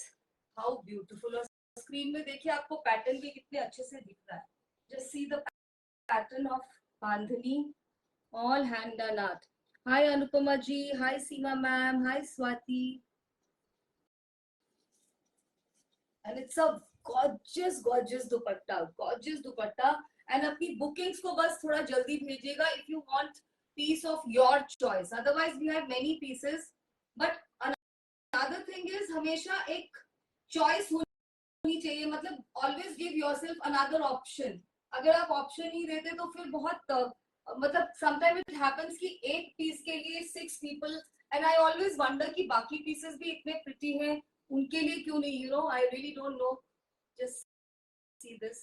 How beautiful. और स्क्रीन में देखिए आपको पैटर्न भी कितने अच्छे से दिख रहा है. Just see the pattern of Bandhani, all hand done art. Hi Anupama ji, hi Seema ma'am, hi Swati. And it's a gorgeous dupatta. And अपनी bookings को बस थोड़ा जल्दी भेजिएगा if you want piece of your choice. Otherwise we have many pieces. But another thing is हमेशा एक choice होनी चाहिए. मतलब always give yourself another option. अगर आप ऑप्शन नहीं देते तो फिर बहुत मतलब समटाइम इट हैपेंस कि एक पीस के लिए 6 people, and I always wonder कि बाकी पीसेस भी इतने प्रिटी हैं, उनके लिए क्यों नहीं. I really don't know. Just see this,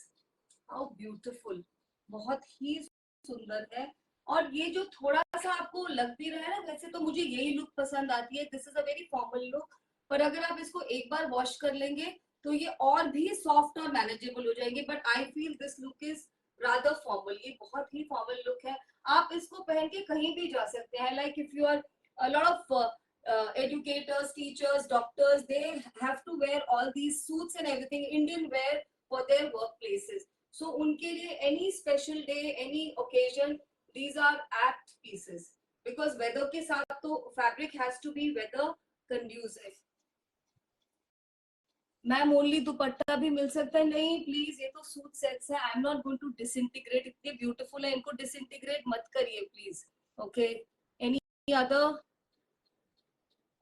how beautiful, बहुत ही सुंदर है। और ये जो थोड़ा सा आपको लग भी रहा है ना, वैसे तो मुझे यही लुक पसंद आती है, this is a very formal look, पर अगर आप इसको एक बार वॉश कर लेंगे तो ये और भी सॉफ्ट और मैनेजेबल हो जाएंगे। But I feel this look is rather formal, ये बहुत ही फॉर्मल लुक है। आप इसको पहन के कहीं भी जा सकते हैं, like if you are a lot of educators, teachers, doctors, they have to wear all these suits and everything, Indian wear for their workplaces. So unke liye any special day, any occasion, these are apt pieces, because weather ke sath to fabric has to be weather conducive. Ma'am only दुपट्टा भी मिल सकता है? नहीं please, ये तो suit sets है, I am not going to disintegrate, इतने beautiful है, इनको डिसइंटीग्रेट मत करिए please. Okay, any other,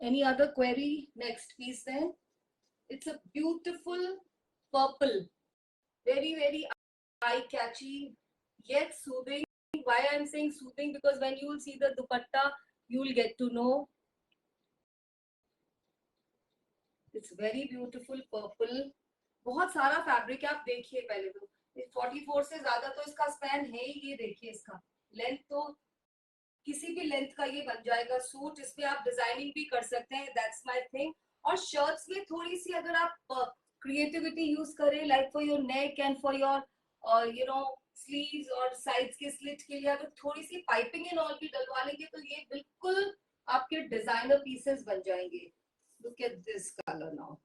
any other query? Next piece then, it's a beautiful purple, very very eye catchy yet soothing. Why I'm saying soothing, because when you will see the dupatta you will get to know. It's very beautiful purple, बहुत सारा fabric है, आप देखिए पहले तो 44 से ज्यादा तो इसका स्पैन है ही। ये देखिए इसका लेंथ, तो किसी भी लेंथ का ये बन जाएगा सूट, इसमें आप डिजाइनिंग भी कर सकते हैं, दैट्स माय थिंग। और शर्ट्स में थोड़ी सी अगर आप क्रिएटिविटी यूज करें, like for your neck and for your you know sleeves और साइड्स के स्लिट के लिए अगर थोड़ी सी पाइपिंग एंड ऑल भी डलवा लेंगे तो ये बिल्कुल आपके डिजाइनर पीसेस बन जाएंगे। Look at this colour now,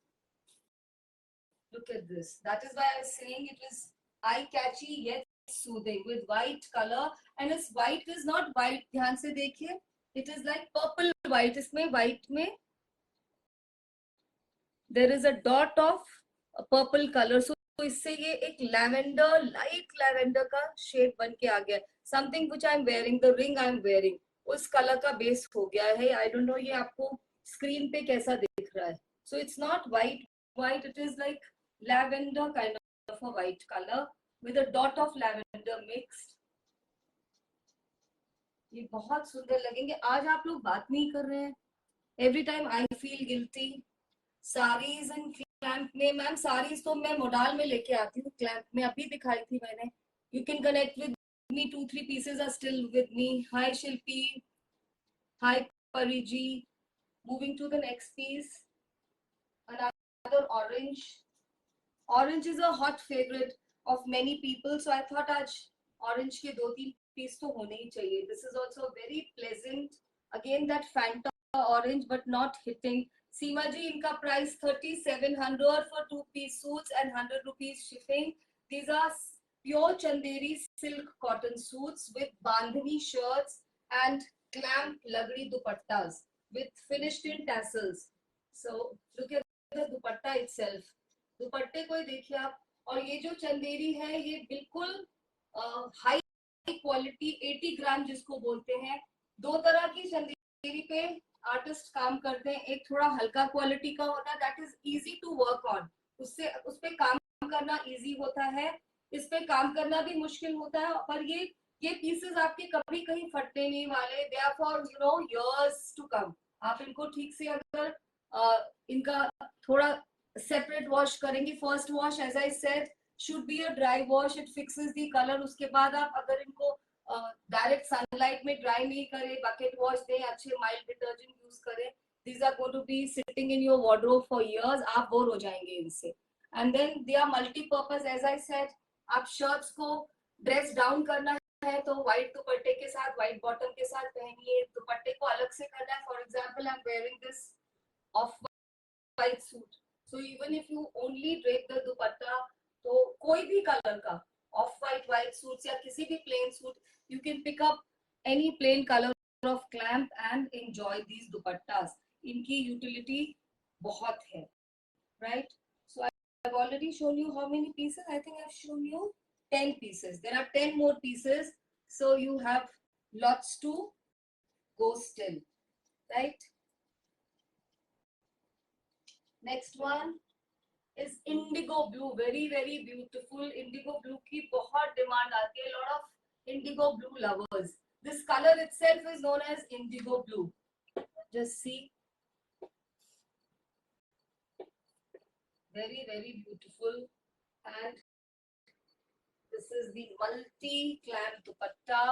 look at this, that is why I was saying it is eye catchy yet soothing with white color, and its white is not white, ध्यान से देखिए, it is like purple white, इसमें white में there is a dot of a purple color, so इससे ये एक lavender, light lavender का shade बन के आ गया। Something which I am wearing, the ring I am wearing, उस कलर का बेस हो गया है। आई डोंट नो ये आपको स्क्रीन पे कैसा दिख रहा है। So it's not white white, it is like lavender kind of a white color with a dot of lavender mixed. ये बहुत सुंदर लगेंगे। आज आप लोग बात नहीं कर रहे हैं, every time I feel guilty. Saris and clamp में, मैम साड़ीज तो मैं मोडाल में लेके आती हूँ, क्लैंप में अभी दिखाई थी मैंने। You can connect with me, 2-3 pieces are still with me. Hi Shilpi, hi Pariji. Moving to the next piece, another orange. Orange is a hot favorite of many people, so I thought आज orange के 2-3 piece तो होने ही चाहिए। This is also very pleasant, again that Fanta orange but not hitting. सीमा जी, इनका price 3700 for 2-piece suits and 100 rupees shipping. These are pure Chanderi silk cotton suits with bandhani shirts and clamp lagdi dupattas with finished in tassels. So look at the dupatta itself. दुपट्टे को देखिए आप, और ये जो चंदेरी है ये बिल्कुल हाई क्वालिटी 80 ग्राम जिसको बोलते हैं। दो तरह की चंदेरी पे आर्टिस्ट काम करते हैं, एक थोड़ा हल्का क्वालिटी का होता है, that is easy to work on, उससे उस पे काम करना इजी होता है, इस पे काम करना भी मुश्किल होता है। पर ये पीसेस आपके कभी कहीं फटने नहीं वाले, they are for you know years to come. आप इनको ठीक से अगर इनका थोड़ा सेपरेट वॉश करेंगे, first wash as I said should be a dry wash, it fixes the colour. उसके बाद आप अगर इनको डायरेक्ट सनलाइट में ड्राई नहीं करें, बकेट वॉश दें, अच्छे माइल्ड डिटर्जेंट यूज करें, these are going to be sitting in your wardrobe for years, आप बोर हो जाएंगे इनसे। And then they are multipurpose, as I said आप शर्ट्स को ड्रेस डाउन करना है तो व्हाइट दुपट्टे के साथ, व्हाइट बॉटम के साथ पहनिए, दुपट्टे को अलग से करना है। For example I am wearing this of white suit, so even if you only drape the dupatta, तो कोई भी कलर का ऑफ वाइट वाइट सूट या किसी भी plain suit, you can pick up any plain color of clamp and enjoy these dupattas. इनकी utility बहुत है, right? So I've already shown you how many pieces. I think I've shown you 10 pieces. There are 10 more pieces, so you have lots to go still, right? Next one is indigo blue, very very beautiful. Indigo blue की बहुत demand आती है, lot of indigo blue lovers. This color itself is known as indigo blue. Just see, very very beautiful, and This is the multi clamp dupatta.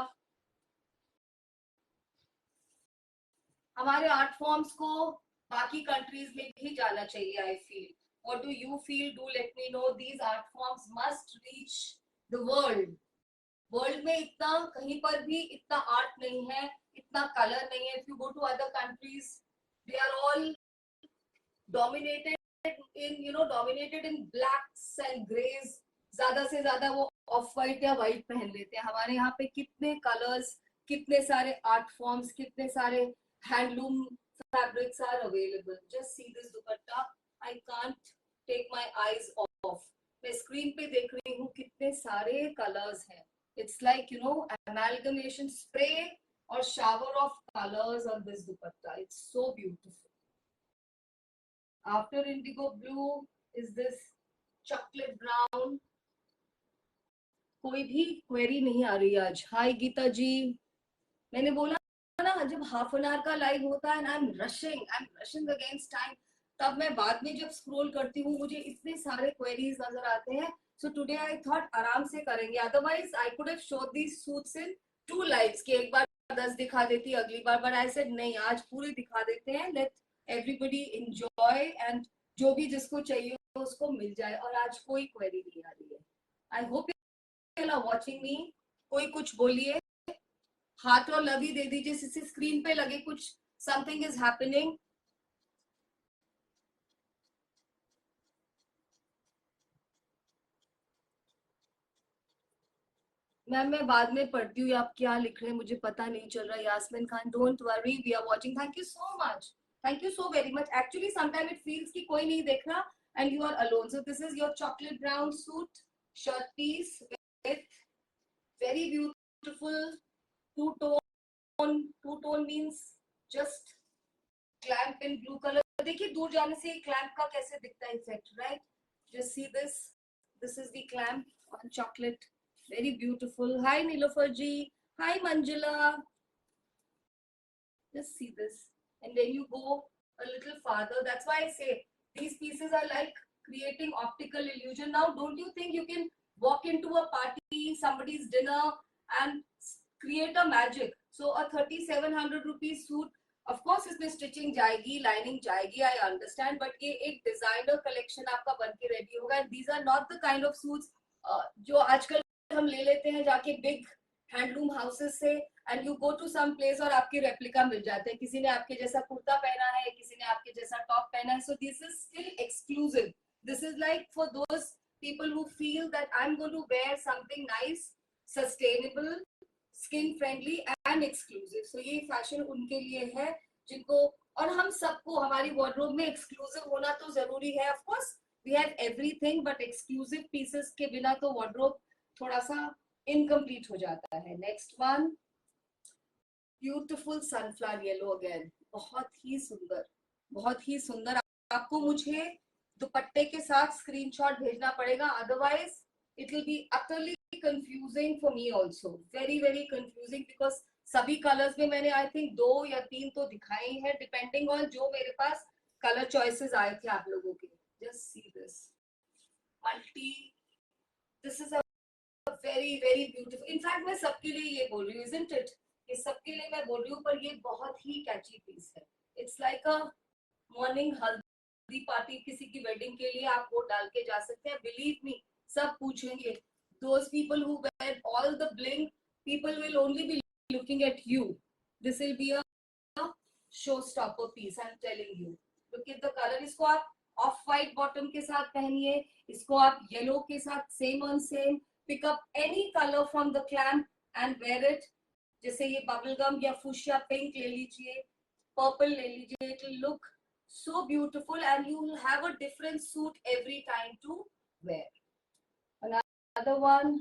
हमारे art forms को बाकी countries में भी जाना चाहिए. I feel. What do you feel? Do let me know. These art forms must reach the world. World में इतना कहीं पर भी इतना आर्ट नहीं है, इतना कलर नहीं है. If you go to other countries, they are all dominated in blacks and grays. ज्यादा से ज्यादा वो ऑफ वाइट या वाइट पहन लेते हैं. हमारे यहाँ पे कितने कलर्स, कितने सारे आर्ट फॉर्म्स, कितने सारे handloom fabrics are available. Just see this dupatta. I can't take my eyes off. मैं स्क्रीन पे देख रही हूँ कितने सारे कलर्स हैं. It's like, amalgamation, spray or shower of colors on this dupatta. It's so beautiful. After indigo blue is this chocolate brown. कोई भी क्वेरी नहीं आ रही आज. हाय गीता जी. मैंने बोला ना जब हाफ एन आवर का लाइव होता है ना, I am rushing against time. तब मैं बाद में जब स्क्रॉल करती हूँ मुझे इतने सारे क्वेरीज नजर आते हैं. So today I thought आराम से करेंगे. Otherwise I could have showed these suits in 2 lives. कि एक बार 10 दिखा देती अगली बार. But I said नहीं, आज पूरे दिखा देते हैं. Let everybody enjoy and जो भी जिसको चाहिए उसको मिल जाए. और आज कोई क्वेरी नहीं आ रही है. I hope you are watching me. कोई कुछ बोलिए. हार्ट और लव ही दे दीजिए. जिससे स्क्रीन पे लगे कुछ something is happening. मैम मैं बाद में पढ़ती हूँ. आप क्या लिख रहे हैं मुझे पता नहीं चल रहा. Yasmin Khan, don't worry, we are watching. Thank you so much. Thank you so very much. Actually sometime it feels कि कोई नहीं देख रहा and you are alone. So this is your chocolate brown suit shirt piece with very beautiful two tone means just clamp in blue colour. देखिए दूर जाने से clamp का कैसे दिखता है effect, right? Just see this. This is the clamp on chocolate. Very beautiful. Hi Nilofer ji. Hi Manjula. Just see this. And then you go a little farther. That's why I say these pieces are like creating optical illusion. Now don't you think you can walk into a party, somebody's dinner and create a magic? So a 3700 rupees suit, of course इसमें stitching जाएगी, lining जाएगी, I understand, but ये एक designer collection आपका बन के ready होगा. And these are not the kind of suits जो आजकल हम ले लेते हैं जाके बिग हैंडलूम हाउसेस से. And you go to some place और आपकी रेप्लिका मिल जाते हैं. किसी ने आपके जैसा कुर्ता पहना है, किसी ने आपके जैसा टॉप पहना है. So this is still exclusive. This is like for those people who feel that I am going to wear something nice, sustainable, skin friendly and exclusive. So ये फैशन उनके लिए है जिनको, और हम सबको हमारी वार्डरोब में एक्सक्लूसिव होना तो जरूरी है. Of course we have everything, but exclusive pieces के बिना तो वार्डरोब थोड़ा सा इनकम्प्लीट हो जाता है. Next one, beautiful sunflower yellow again. बहुत ही सुंदर, बहुत ही सुंदर. आपको मुझे दुपट्टे के साथ स्क्रीनशॉट भेजना पड़ेगा, otherwise it will be utterly confusing for me also. Very very confusing, because सभी कलर्स में मैंने आई थिंक 2 या 3 तो दिखाए ही है, डिपेंडिंग ऑन जो मेरे पास कलर चॉइसेस आए थे आप लोगों के. Just see this multi. This is very very beautiful. In fact मैं सबके लिए ये बोल रही हूँ, isn't it? ये सबके लिए मैं बोल रही हूँ, पर ये बहुत ही कैची पीस है. इट्स लाइक अ मॉर्निंग हल्दी पार्टी, किसी की वेडिंग के लिए आप वो डाल के जा सकते हैं. बिलीव मी, सब पूछेंगे. Those people who wear all the bling, people will only be looking at you. This will be a show stopper piece, I am telling you. Look at the colour. इसको आप of white bottom के साथ पहनिए, इसको आप yellow के साथ same on same. Pick up any color from the clamp and wear it. जैसे ये bubble gum या fuchsia pink ले लीजिए, purple ले लीजिए. It will look so beautiful and you will have a different suit every time to wear. Another one,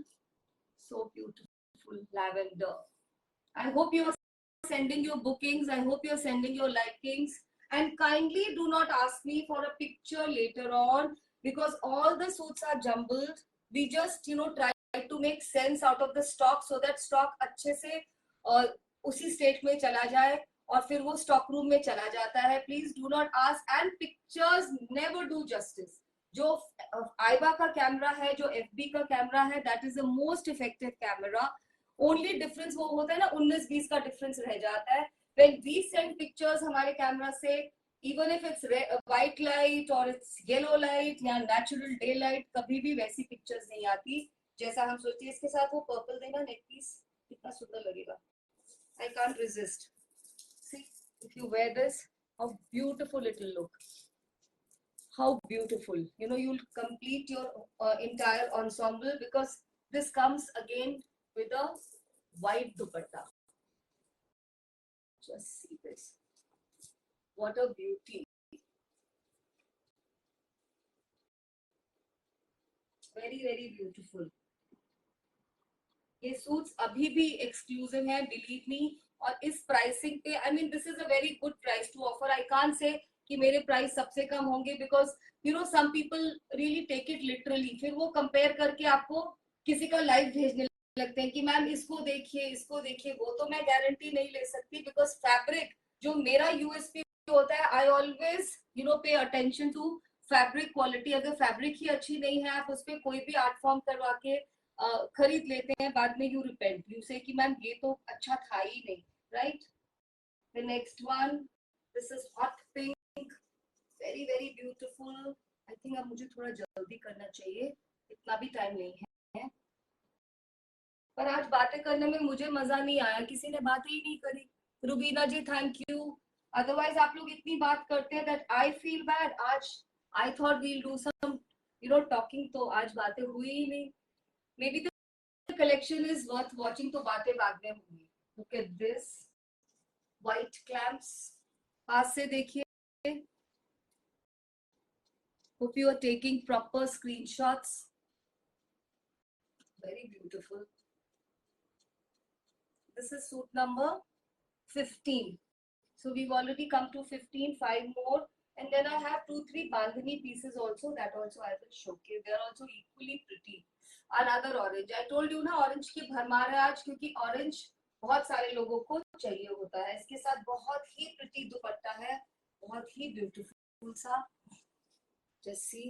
so beautiful, lavender. I hope you are sending your bookings. I hope you are sending your likings. And kindly do not ask me for a picture later on, because all the suits are jumbled. We just try to make sense out of the stock so that stock अच्छे से उसी state में चला जाए और फिर वो stock room में चला जाता है. Please do not ask, and pictures never do justice. जो आईबा का कैमरा है, जो एफबी का कैमरा है, that is the most effective camera. Only difference वो होता है ना, 19-20 का डिफरेंस रह जाता है. व्हेन वी सेंड पिक्चर्स हमारे कैमरा से, even if it's white light और इट्स येलो लाइट या नेचुरल डे लाइट, कभी भी वैसी पिक्चर्स नहीं आती जैसा हम सोचते हैं. इसके साथ वो पर्पल देना नेक पीस, कितना सुंदर लगेगा. I can't resist. See, if you wear this, how beautiful it will look. How beautiful. You know, you'll complete your entire ensemble, because this comes again with a white dupatta. Just see this. What a beauty. Very, very beautiful. ये suits अभी भी exclusive है, believe me. और इस pricing पे, I mean this is a very good price to offer. I can't say कि मेरे price सबसे कम होंगे, because you know some people really take it literally. फिर वो कंपेयर करके आपको किसी का लाइव भेजने लगते हैं कि मैम इसको देखिए, इसको देखिए. वो तो मैं गारंटी नहीं ले सकती, बिकॉज फैब्रिक जो मेरा यूएसपी होता है, I always you know pay attention to fabric quality. अगर फैब्रिक ही अच्छी नहीं है, आप उस पर कोई भी आर्ट फॉर्म करवा के खरीद लेते हैं, बाद में यू रिपेंट, यू से कि मैम ये तो अच्छा था ही नहीं. Right. The next one, this is hot pink. Very very beautiful. I think अब मुझे थोड़ा जल्दी करना चाहिए, इतना भी टाइम नहीं है. पर आज बातें करने में मुझे मजा नहीं आया, किसी ने बातें ही नहीं करी. रुबीना जी, थैंक यू. अदरवाइज आप लोग इतनी बात करते हैं दैट आई फील बैड. आज I thought we'll do some you know talking, तो आज बातें हुई ही नहीं. Maybe the collection is worth watching, तो बातें बाद में होंगी. Look at this white clamps. पास से देखिए. Hope you are taking proper screenshots. Very beautiful. This is suit number 15. So we've already come to 15, 5 more. And then I have 2-3 bandhani pieces also, that also I will showcase. They are also equally pretty. Another orange. I told you ना orange की भरमार है आज, क्योंकि orange बहुत सारे लोगों को चाहिए होता है. इसके साथ बहुत ही pretty दुपट्टा है, बहुत ही beautiful सा. Just see.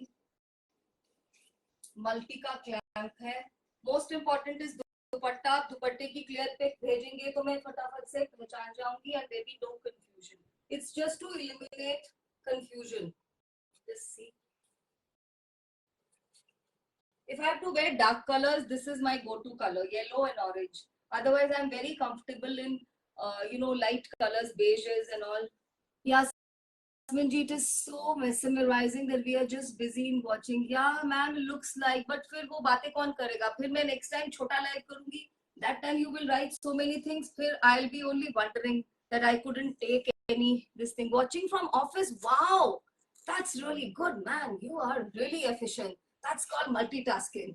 मल्टी का क्लैंप है. मोस्ट इम्पोर्टेंट इज दुपट्टा. आप दुपट्टे की क्लियर पिक भेजेंगे तो मैं फटाफट से पहचान जाऊंगी, and there be no confusion. It's just to eliminate confusion. Just see. If I have to wear dark colors, this is my go-to color, yellow and orange. Otherwise, I'm very comfortable in, you know, light colors, beiges and all. Yeah, Jasmine, it is so mesmerizing that we are just busy in watching. Yeah, man, looks like, but फिर वो बातें कौन करेगा? फिर मैं next time छोटा live करूंगी. That time you will write so many things. फिर I'll be only wondering that I couldn't take any this thing. Watching from office, wow, that's really good, man. You are really efficient. That's called multitasking.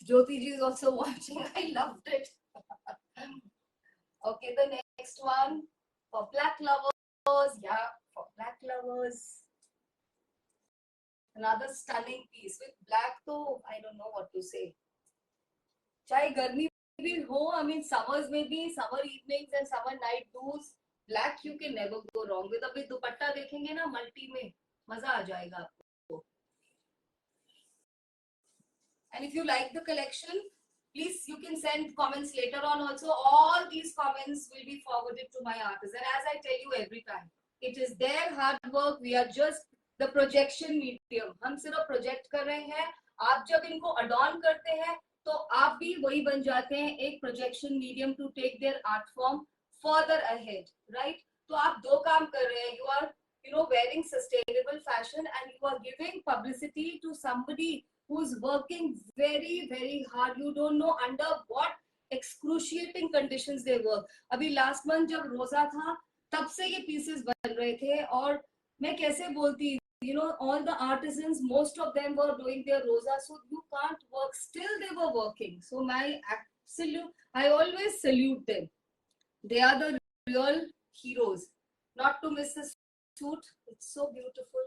Jyoti ji is also watching. I loved it. Okay, the next one for black lovers. Yeah, for black lovers. Another stunning piece with black, though I don't know what to say. चाहे गर्मी भी हो, I mean summers में भी, summer evenings and summer night do's, black you can never go wrong with. अभी दुपट्टा देखेंगे ना multi में, मजा आ जाएगा आपको. And if you like the collection, please you can send comments later on also. All these comments will be forwarded to my artist. And as I tell you every time, it is their hard work. We are just the projection medium. हम सिर्फ project कर रहे हैं. आप जब इनको adorn करते हैं, तो आप भी वही बन जाते हैं, एक projection medium to take their art form further ahead, right? तो आप दो काम कर रहे हैं. You are, you know, wearing sustainable fashion, and you are giving publicity to somebody who's working very very hard. You don't know under what excruciating conditions they work. अभी last month जब रोजा था, तब से ये pieces बन रहे थे. और मैं कैसे बोलती, you know, all the artisans, most of them were doing their roza, so you can't work. Still they were working. So my absolute, I always salute them. They are the real heroes. Not to miss the suit. It's so beautiful.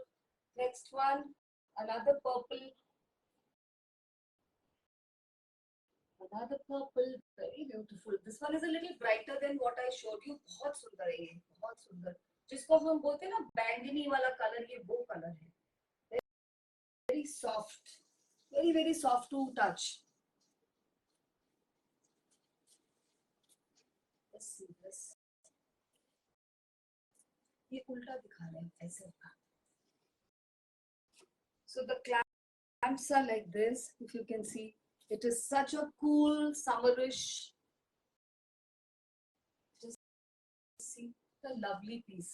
Next one, another purple. Another purple, very beautiful. This one is a little brighter than what I showed you. बहुत सुंदर है ये, बहुत सुंदर. जिसको हम बोलते हैं ना बैंगनी वाला कलर, ये वो कलर है. soft, very very soft to touch. Let's see this. ये उल्टा दिखा रहे हैं ऐसे. So the clamps are like this. If you can see, it is such a cool summerish. Just see the lovely piece.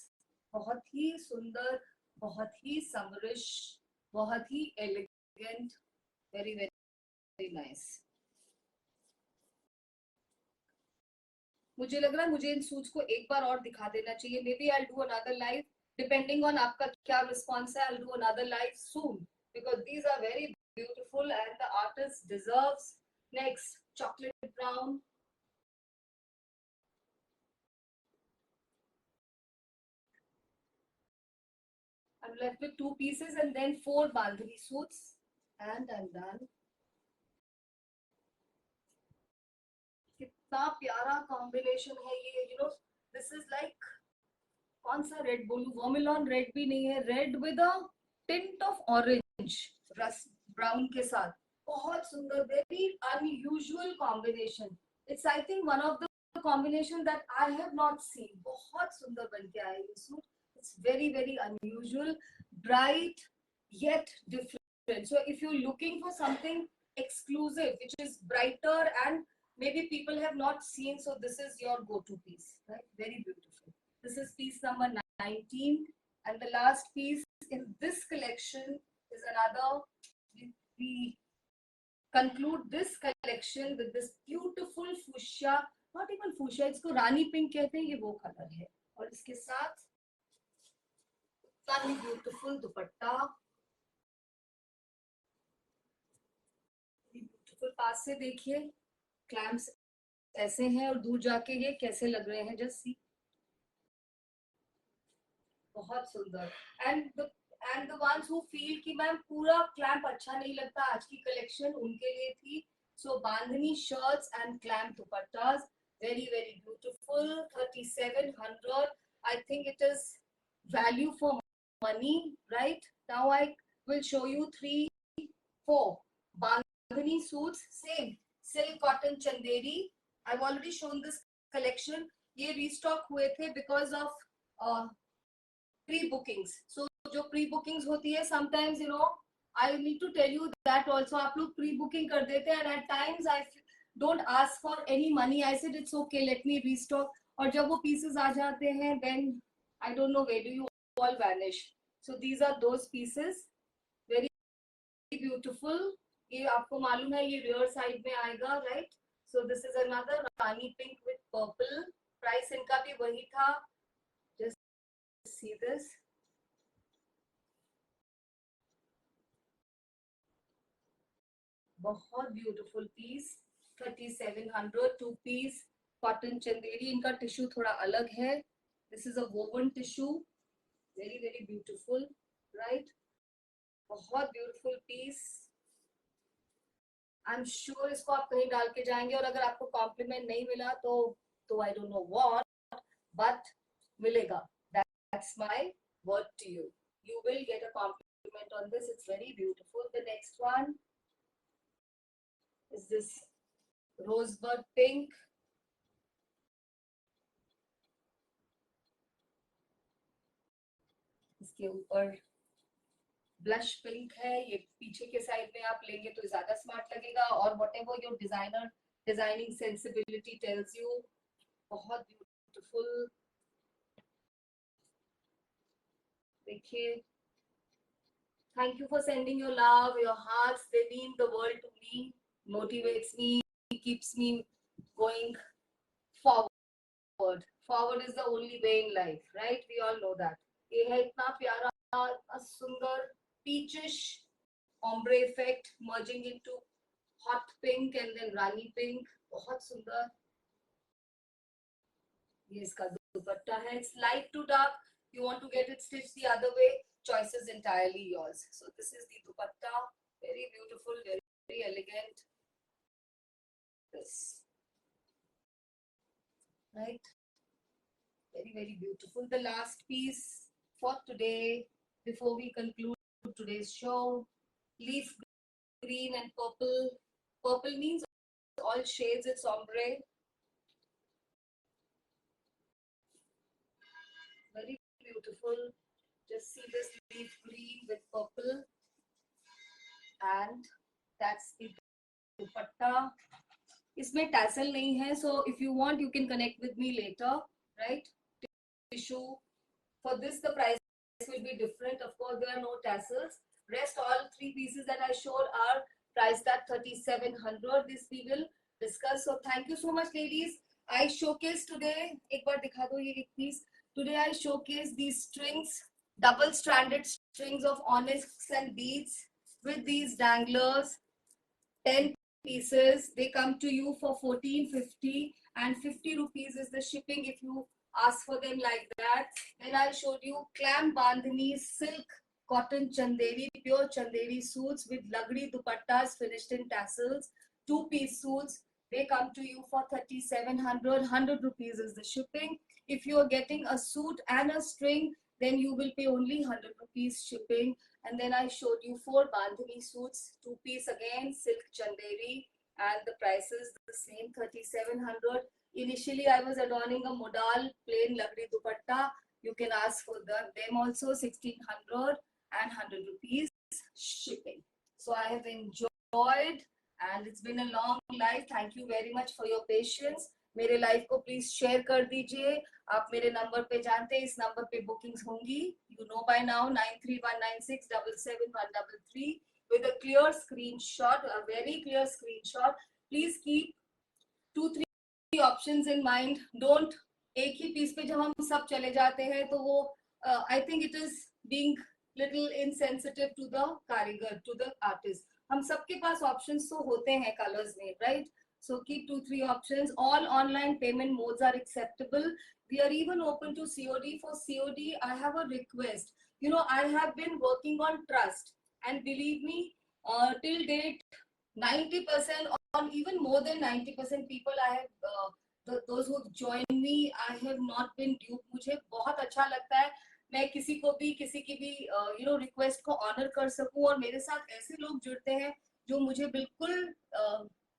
बहुत ही सुंदर, बहुत ही summerish, बहुत ही elegant, very very very nice. मुझे लग रहा है मुझे इन सूट्स को एक बार और दिखा देना चाहिए. Maybe I'll do another live depending on आपका क्या response है. I'll do another live soon because these are very beautiful and the artist deserves. Next, chocolate brown. I'm left with 2 pieces and then 4 bandhani suits and I'm done. कितना प्यारा combination है ये. You know, this is like कौन सा red बोलूं, वर्मिलॉन red भी नहीं है, read with a tint of orange, rust brown के साथ. बहुत सुंदर, very unusual combination. It's I think one of the combination that I have not seen. बहुत सुंदर बन के आया ये suit. It's very very unusual, bright yet different. So if you're looking for something exclusive which is brighter and maybe people have not seen, so this is your go-to piece, right? Very beautiful. This is piece number 19 and the last piece in this collection is another. We conclude this collection with this beautiful fuchsia, not even fuchsia, इसको रानी pink कहते हैं, ये वो colour है. और इसके साथ इतना ब्यूटीफुल दुपट्टा. ब्यूटीफुल. पास से देखिए क्लैम्प्स ऐसे हैं और दूर जाके ये कैसे लग रहे हैं. जस्ट सी, बहुत सुंदर. And the ones who feel कि मैम पूरा क्लैम्प अच्छा नहीं लगता, आज की कलेक्शन उनके लिए थी. So bandhani shirts and clamp dupattas, very very beautiful. 3700. I think it is value for money. Right now I will show you 3-4 bandhani suits, same silk cotton chanderi. I've already shown this collection. ये restock हुए थे because of pre-bookings. So जो pre-bookings होती है, sometimes you know I need to tell you that also. आप लोग pre-booking कर देते हैं and at times I don't ask for any money. I said it's okay, let me restock. और जब वो pieces आ जाते हैं, then I don't know where do you all vanish. So these are those pieces, very beautiful. ये आपको मालूम है ये rear side में आएगा, right? So this is another rani pink with purple. Price इनका भी वही था. Just see this. बहुत beautiful piece. 3700 2 piece cotton chanderi. इनका tissue थोड़ा अलग है. This is a woven tissue. Very very beautiful, right? बहुत beautiful piece. I'm sure इसको आप कहीं डाल के जाएंगे और अगर आपको compliment नहीं मिला तो I don't know what, but मिलेगा. That's my word to you. You will get a compliment on this. It's very beautiful. The next one is this rosebud pink. इसके ऊपर ब्लश पिंक है. ये पीछे के साइड में आप लेंगे तो ज्यादा स्मार्ट लगेगा. और whatever your designing sensibility tells you. बहुत ब्यूटीफुल. देखिए, thank you for sending your love, your hearts. They mean the world to me, motivates me, keeps me going forward. Forward is the only way in life, right? We all know that. ये है इतना प्यारा सुंदर peachish ombre effect merging into hot pink and then rani pink. बहुत सुंदर. ये इसका दुपट्टा है. It's light to dark. You want to get it stitched the other way, choice is entirely yours. So this is the dupatta. Very beautiful, very, very elegant. This, right? Very very beautiful. The last piece for today before we conclude today's show leaf green and purple. Purple means all shades, it's ombre. Very beautiful. Just see this leaf green with purple, and that's the dupatta. इसमें tassel नहीं है, so if you want, you can connect with me later, right? Tissue. For this, the price will be different. Of course, there are no tassels. Rest all three pieces that I showed are priced at 3,700. This we will discuss. So thank you so much, ladies. I showcase today. एक बार दिखा दो ये एक piece. Today I showcase these strings, double-stranded strings of onyx and beads with these danglers. 10 pieces. They come to you for 1450 and 50 rupees is the shipping if you ask for them like that. Then I showed you clam bandhani silk cotton chanderi, pure chanderi suits with lagdi dupattas finished in tassels. 2-piece suits. They come to you for 3,700. 100 rupees is the shipping. If you are getting a suit and a string, then you will pay only 100 rupees shipping. And then I showed you 4 bandhani suits, 2-piece again, silk chanderi, and the price is the same, 3,700. Initially, I was adorning a modal plain lagdi dupatta. You can ask for them also, 1,600 and 100 rupees shipping. So I have enjoyed, and it's been a long life. Thank you very much for your patience. मेरे live को please share कर दीजिए. आप मेरे number पे जानते हैं, इस नंबर पे बुकिंग्स होंगी. You know by now 9319677133 with a clear screenshot, a very clear screenshot. Please keep 2-3 options in mind. Don't एक ही पीस पे जब हम सब चले जाते हैं तो वो I think it is being little insensitive to the कारीगर, to the artist. हम सबके पास options तो होते हैं colors में, right? So keep 2-3 options. All online payment modes are acceptable. We are even open to COD. For COD, I have a request. You know, I have been working on trust, and believe me, till date, 90% or even more than 90% people I have, those who have joined me, I have not been duped. मुझे बहुत अच्छा लगता है मैं किसी को भी किसी की भी रिक्वेस्ट को ऑनर कर सकूं और मेरे साथ ऐसे लोग जुड़ते हैं जो मुझे बिल्कुल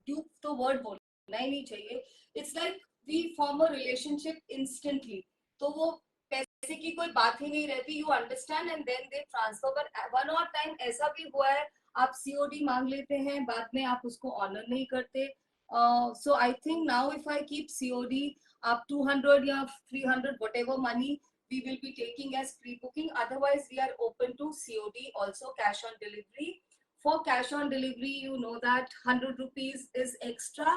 ड्यूप तो वर्ड बोलना ही नहीं चाहिए. It's like we form a relationship instantly. तो वो पैसे की कोई बात ही नहीं रहती. You understand and then they transfer. But one और टाइम ऐसा भी हुआ है आप सीओडी मांग लेते हैं, बाद में आप उसको ऑनर नहीं करते. So I think now if I keep COD, आप 200 या 300 whatever money we will be taking as pre-booking. Otherwise, we are open to COD, also cash on delivery. For cash on delivery, you know that 100 rupees is extra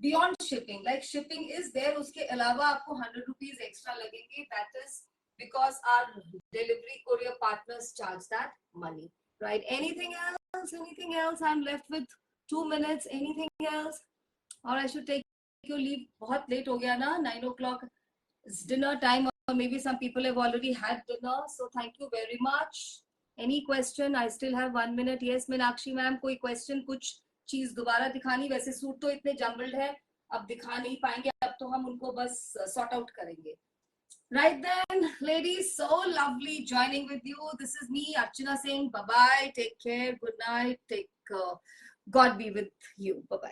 beyond shipping. Like shipping is there, उसके अलावा आपको 100 rupees extra लगेंगे. That is because our delivery courier partners charge that money, right? Anything else? Anything else? I'm left with 2 minutes. Anything else? Or I should take your leave. बहुत late हो गया ना? 9 o'clock is dinner time, or maybe some people have already had dinner. So thank you very much. Any question? I still have 1 minute. Yes, Meenakshi ma'am, कोई question? कुछ चीज दोबारा दिखानी? वैसे सूट तो इतने जम्बल्ड है, अब दिखा नहीं पाएंगे. अब तो हम उनको बस sort out करेंगे. Right then, ladies, so lovely joining with you. This is me, Archana saying bye-bye. Take care. Good night. God be with you. Bye-bye.